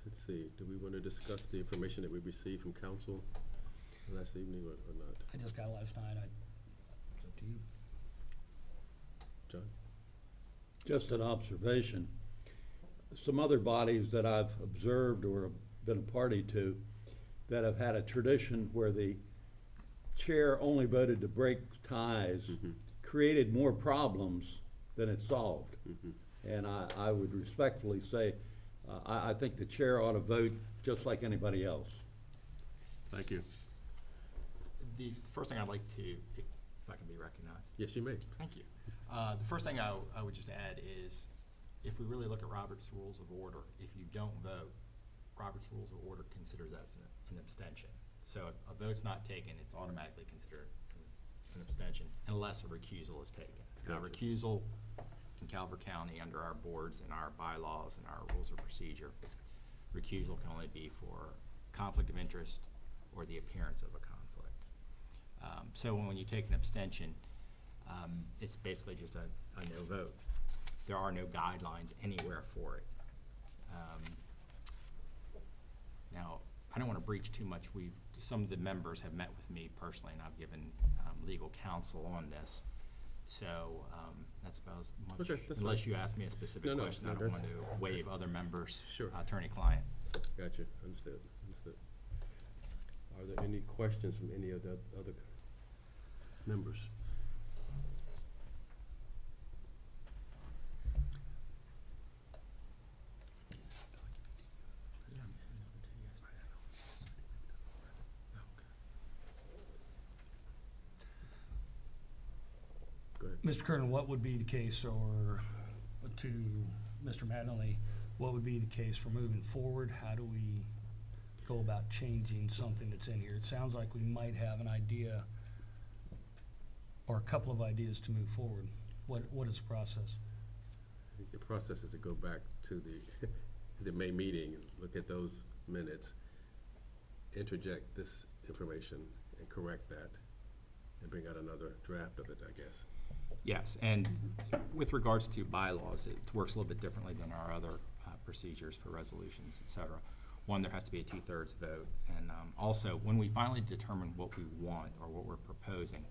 Let's see, do we want to discuss the information that we received from council last evening or not? I just got it last night. It's up to you. John? Just an observation. Some other bodies that I've observed or have been a party to that have had a tradition where the chair only voted to break ties created more problems than it solved. And I would respectfully say, I think the chair ought to vote just like anybody else. Thank you. The first thing I'd like to, if I can be recognized. Yes, you may. Thank you. The first thing I would just add is, if we really look at Robert's Rules of Order, if you don't vote, Robert's Rules of Order considers that an abstention. So if a vote's not taken, it's automatically considered an abstention unless a recusal is taken. Now, recusal in Calvert County under our boards and our bylaws and our rules of procedure, recusal can only be for conflict of interest or the appearance of a conflict. So when you take an abstention, it's basically just a no vote. There are no guidelines anywhere for it. Now, I don't want to breach too much. Some of the members have met with me personally, and I've given legal counsel on this. So, that's about as much, Okay, that's unless fine. you ask me a specific No, no, question, no, I don't want that's- to waive other members' Sure. attorney-client. Gotcha, understood. Are there any questions from any of the other members? Go ahead. Mr. Kernan, what would be the case, or to Mr. Mattingly, what would be the case for moving forward? How do we go about changing something that's in here? It sounds like we might have an idea or a couple of ideas to move forward. What is the process? I think the process is to go back to the May meeting, look at those minutes, interject this information and correct that, and bring out another draft of it, I guess. Yes, and with regards to bylaws, it works a little bit differently than our other procedures for resolutions, et cetera. One, there has to be a 2/3 vote, and also, when we finally determine what we want or what we're proposing,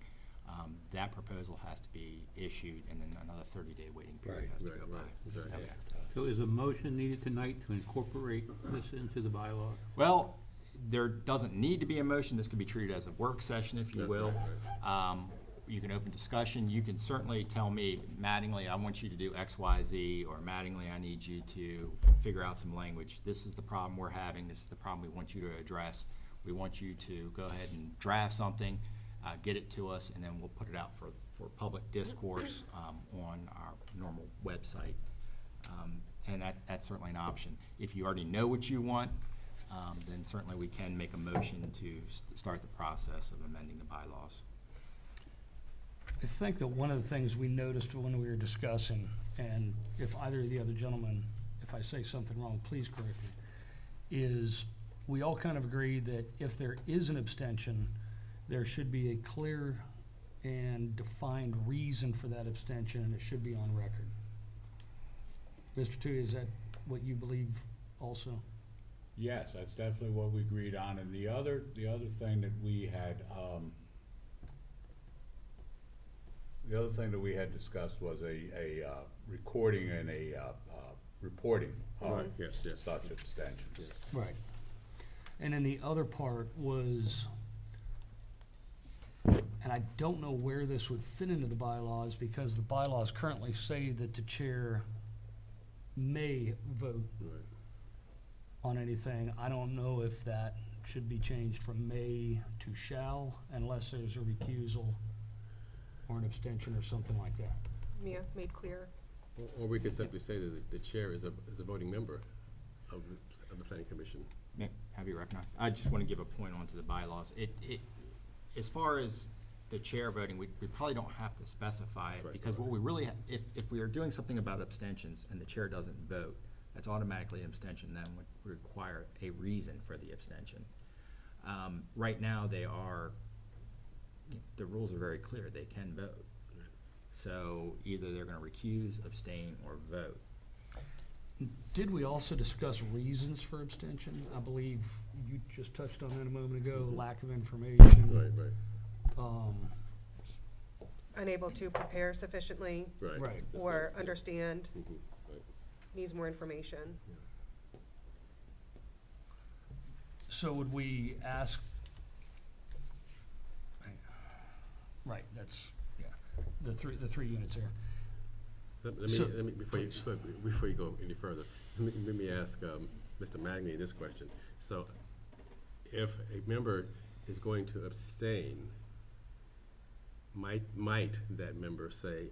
that proposal has to be issued, and then another 30-day waiting period has to go by. Right. Okay. So is a motion needed tonight to incorporate this into the bylaws? Well, there doesn't need to be a motion. This could be treated as a work session, if you will. You can open discussion. You can certainly tell me, Mattingly, I want you to do X, Y, Z, or Mattingly, I need you to figure out some language. This is the problem we're having. This is the problem we want you to address. We want you to go ahead and draft something, get it to us, and then we'll put it out for public discourse on our normal website. And that's certainly an option. If you already know what you want, then certainly we can make a motion to start the process of amending the bylaws. I think that one of the things we noticed when we were discussing, and if either of the other gentlemen, if I say something wrong, please correct me, is we all kind of agreed that if there is an abstention, there should be a clear and defined reason for that abstention, and it should be on record. Mr. Tui, is that what you believe also? Yes, that's definitely what we agreed on, and the other thing that we had, discussed was a recording and a reporting of Yes. such abstention. Right. And then the other part was, and I don't know where this would fit into the bylaws, because the bylaws currently say that the chair may vote Right. on anything. I don't know if that should be changed from may to shall, unless there's a recusal or an abstention or something like that. Yeah, made clear. Or we could simply say that the chair is a voting member of the planning commission. May I be recognized? I just want to give a point onto the bylaws. As far as the chair voting, we probably don't have to specify it, Right, because what we really, if we are doing something about abstentions and the chair doesn't vote, that's automatically an abstention, then would require a reason for the abstention. Right now, the rules are very clear, they can vote. So either they're gonna recuse, abstain, or vote. Did we also discuss reasons for abstention? I believe you just touched on that a moment ago, lack of information. Right. Unable to prepare sufficiently Right. or understand, Right. needs more information. So would we ask, right, that's, yeah, the three units there. So- Let me, before you go any further, let me ask Mr. Magny this question. So if a member is going to abstain, might that member say,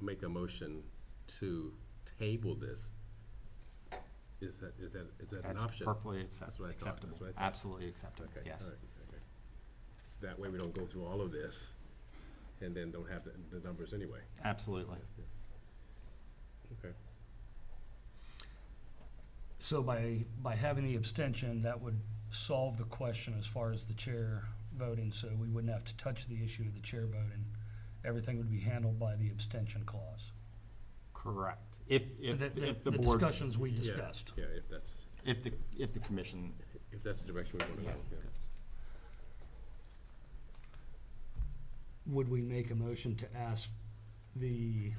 make a motion to table this? Is that an option? That's perfectly That's what I thought, acceptable, that's what I thought. absolutely acceptable, Okay, yes. all right, okay. That way we don't go through all of this and then don't have the numbers anyway. Absolutely. Okay. So by having the abstention, that would solve the question as far as the chair voting, so we wouldn't have to touch the issue of the chair voting. Everything would be handled by the abstention clause. Correct. If the The board. discussions we Yeah, discussed. Yeah, if that's, If the commission. if that's the direction we want to Yeah. go, yeah. Would we make a motion to ask the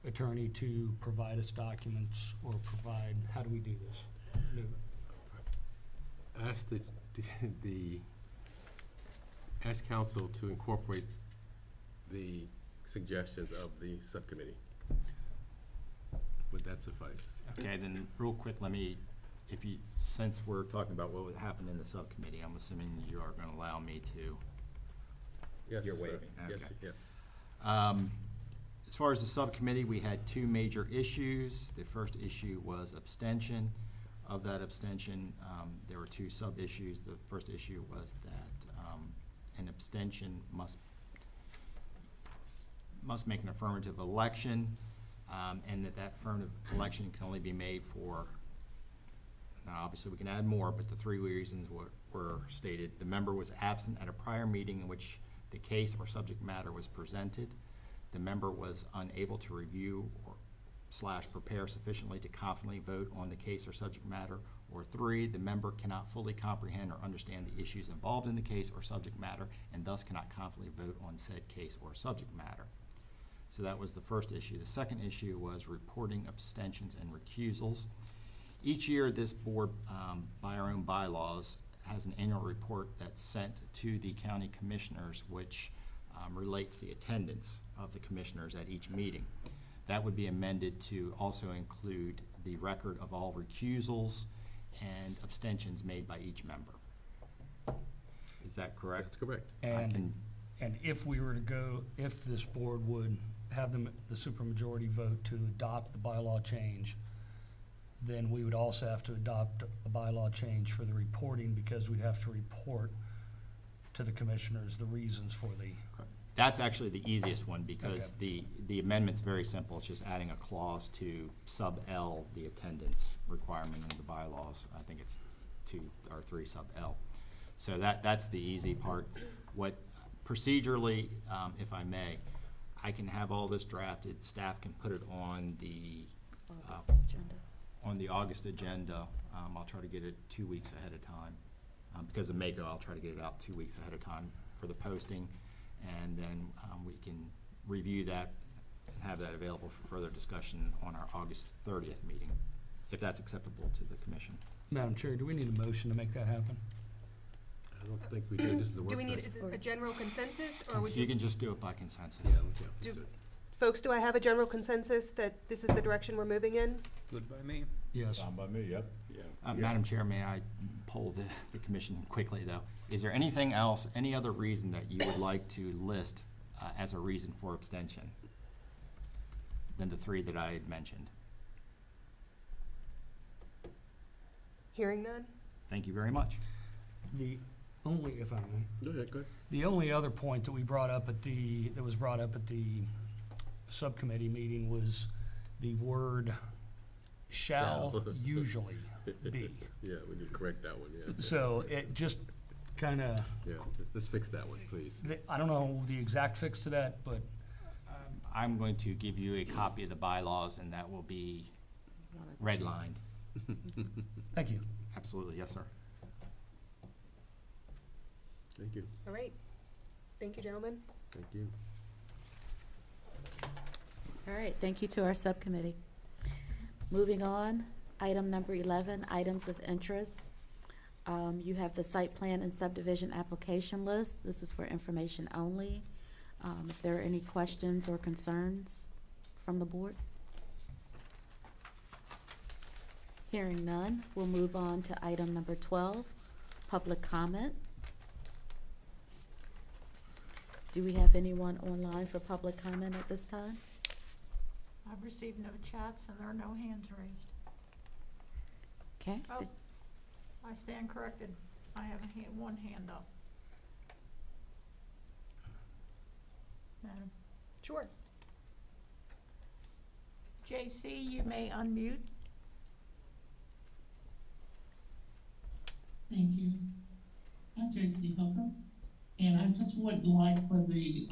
attorney to provide us documents or provide, how do we do this? Ask ask council to incorporate the suggestions of the subcommittee. Would that suffice? Okay, then real quick, since we're talking about what would happen in the subcommittee, I'm assuming you are gonna allow me to. Yes, You're sir. waiving, Yes, okay. yes. As far as the subcommittee, we had two major issues. The first issue was abstention. Of that abstention, there were two sub-issues. The first issue was that an abstention must make an affirmative election, and that affirmative election can only be made for, now obviously we can add more, but the three reasons were stated. The member was absent at a prior meeting in which the case or subject matter was presented. The member was unable to review or prepare sufficiently to confidently vote on the case or subject matter. Or 3, the member cannot fully comprehend or understand the issues involved in the case or subject matter and thus cannot confidently vote on said case or subject matter. So that was the first issue. The second issue was reporting abstentions and recusals. Each year, this board, by our own bylaws, has an annual report that's sent to the county commissioners, which relates the attendance of the commissioners at each meeting. That would be amended to also include the record of all recusals and abstentions made by each member. Is that correct? That's correct. And if we were to go, if this board would have the supermajority vote to adopt the bylaw change, then we would also have to adopt a bylaw change for the reporting, because we'd have to report to the commissioners the reasons for the. That's actually the easiest one, because the amendment's very simple. It's just adding a clause to sub L, the attendance requirement of the bylaws. I think it's 2 or 3 sub L. So that's the easy part. What procedurally, if I may, I can have all this drafted. Staff can put it on the August agenda. I'll try to get it 2 weeks ahead of time. Because of MACO, I'll try to get it out 2 weeks ahead of time for the posting. And then we can review that and have that available for further discussion on our August 30th meeting, if that's acceptable to the commission. Madam Chair, do we need a motion to make that happen? I don't think we do. This is a work Do we need, session. is it a general consensus, or would You you, can just do it by consensus. Yeah, let's do, do it. folks, do I have a general consensus that this is the direction we're moving in? Good by me. Yes. Fine by me, yep. Madam Chair, may I poll the commission quickly, though? Is there anything else, any other reason that you would like to list as a reason for abstention than the 3 that I had mentioned? Hearing none? Thank you very much. The only, if I may, Go ahead, go ahead. the only other point that we brought up that was brought up at the subcommittee meeting was the word shall usually be. Yeah, we need to correct that one, yeah. So it just kinda, Yeah, let's fix that one, please. I don't know the exact fix to that, but I'm going to give you a copy of the bylaws, and that will be redlined. thank you. Absolutely, yes, sir. Thank you, All right. Thank you, gentlemen. thank you. All right, thank you to our subcommittee. Moving on, item number 11, items of interest. You have the site plan and subdivision application list. This is for information only. If there are any questions or concerns from the board? Hearing none, we'll move on to item number 12, public comment. Do we have anyone online for public comment at this time? I've received no chats and there are no hands raised. Okay. Oh, I stand corrected. I have one hand up. Madam. Sure. JC, you may unmute. Thank you. I'm J.C. Hooker, and I just would like for the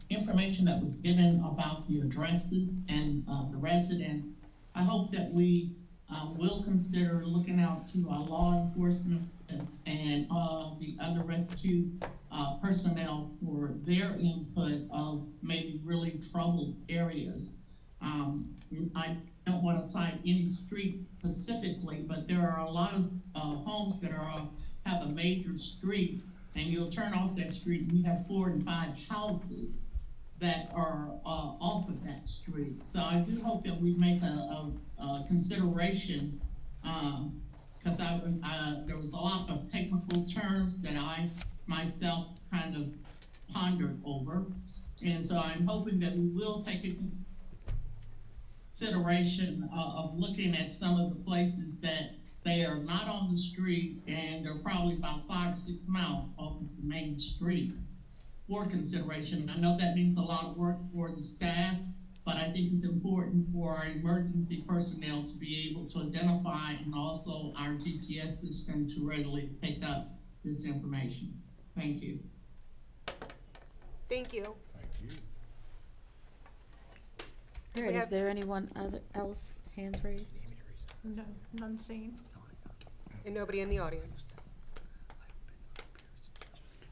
information that was given about the addresses and the residents. I hope that we will consider looking out to our law enforcement and the other rescue personnel for their input of maybe really troubled areas. I don't want to cite any street specifically, but there are a lot of homes that have a major street, and you'll turn off that street and you have 4 and 5 houses that are off of that street. So I do hope that we make a consideration, because there was a lot of technical terms that I myself kind of pondered over. And so I'm hoping that we will take a consideration of looking at some of the places that they are not on the street and they're probably about 5 or 6 miles off of the main street for consideration. I know that means a lot of work for the staff, but I think it's important for our emergency personnel to be able to identify, and also our GPS system to readily pick up this information. Thank you. Thank you. All right, is there anyone else hands raised? No, none seen. And nobody in the audience.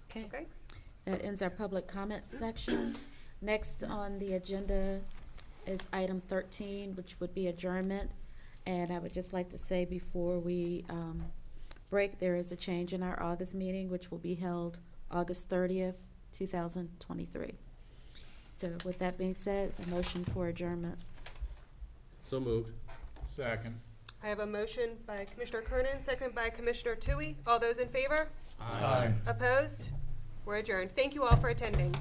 Okay. That ends our public comment section. Next on the agenda is item 13, which would be adjournment. And I would just like to say before we break, there is a change in our August meeting, which will be held August 30th, 2023. So with that being said, a motion for adjournment. So moved. Second. I have a motion by Commissioner Kernan, second by Commissioner Tui. All those in favor? Aye. Opposed? We're adjourned. Thank you all for attending.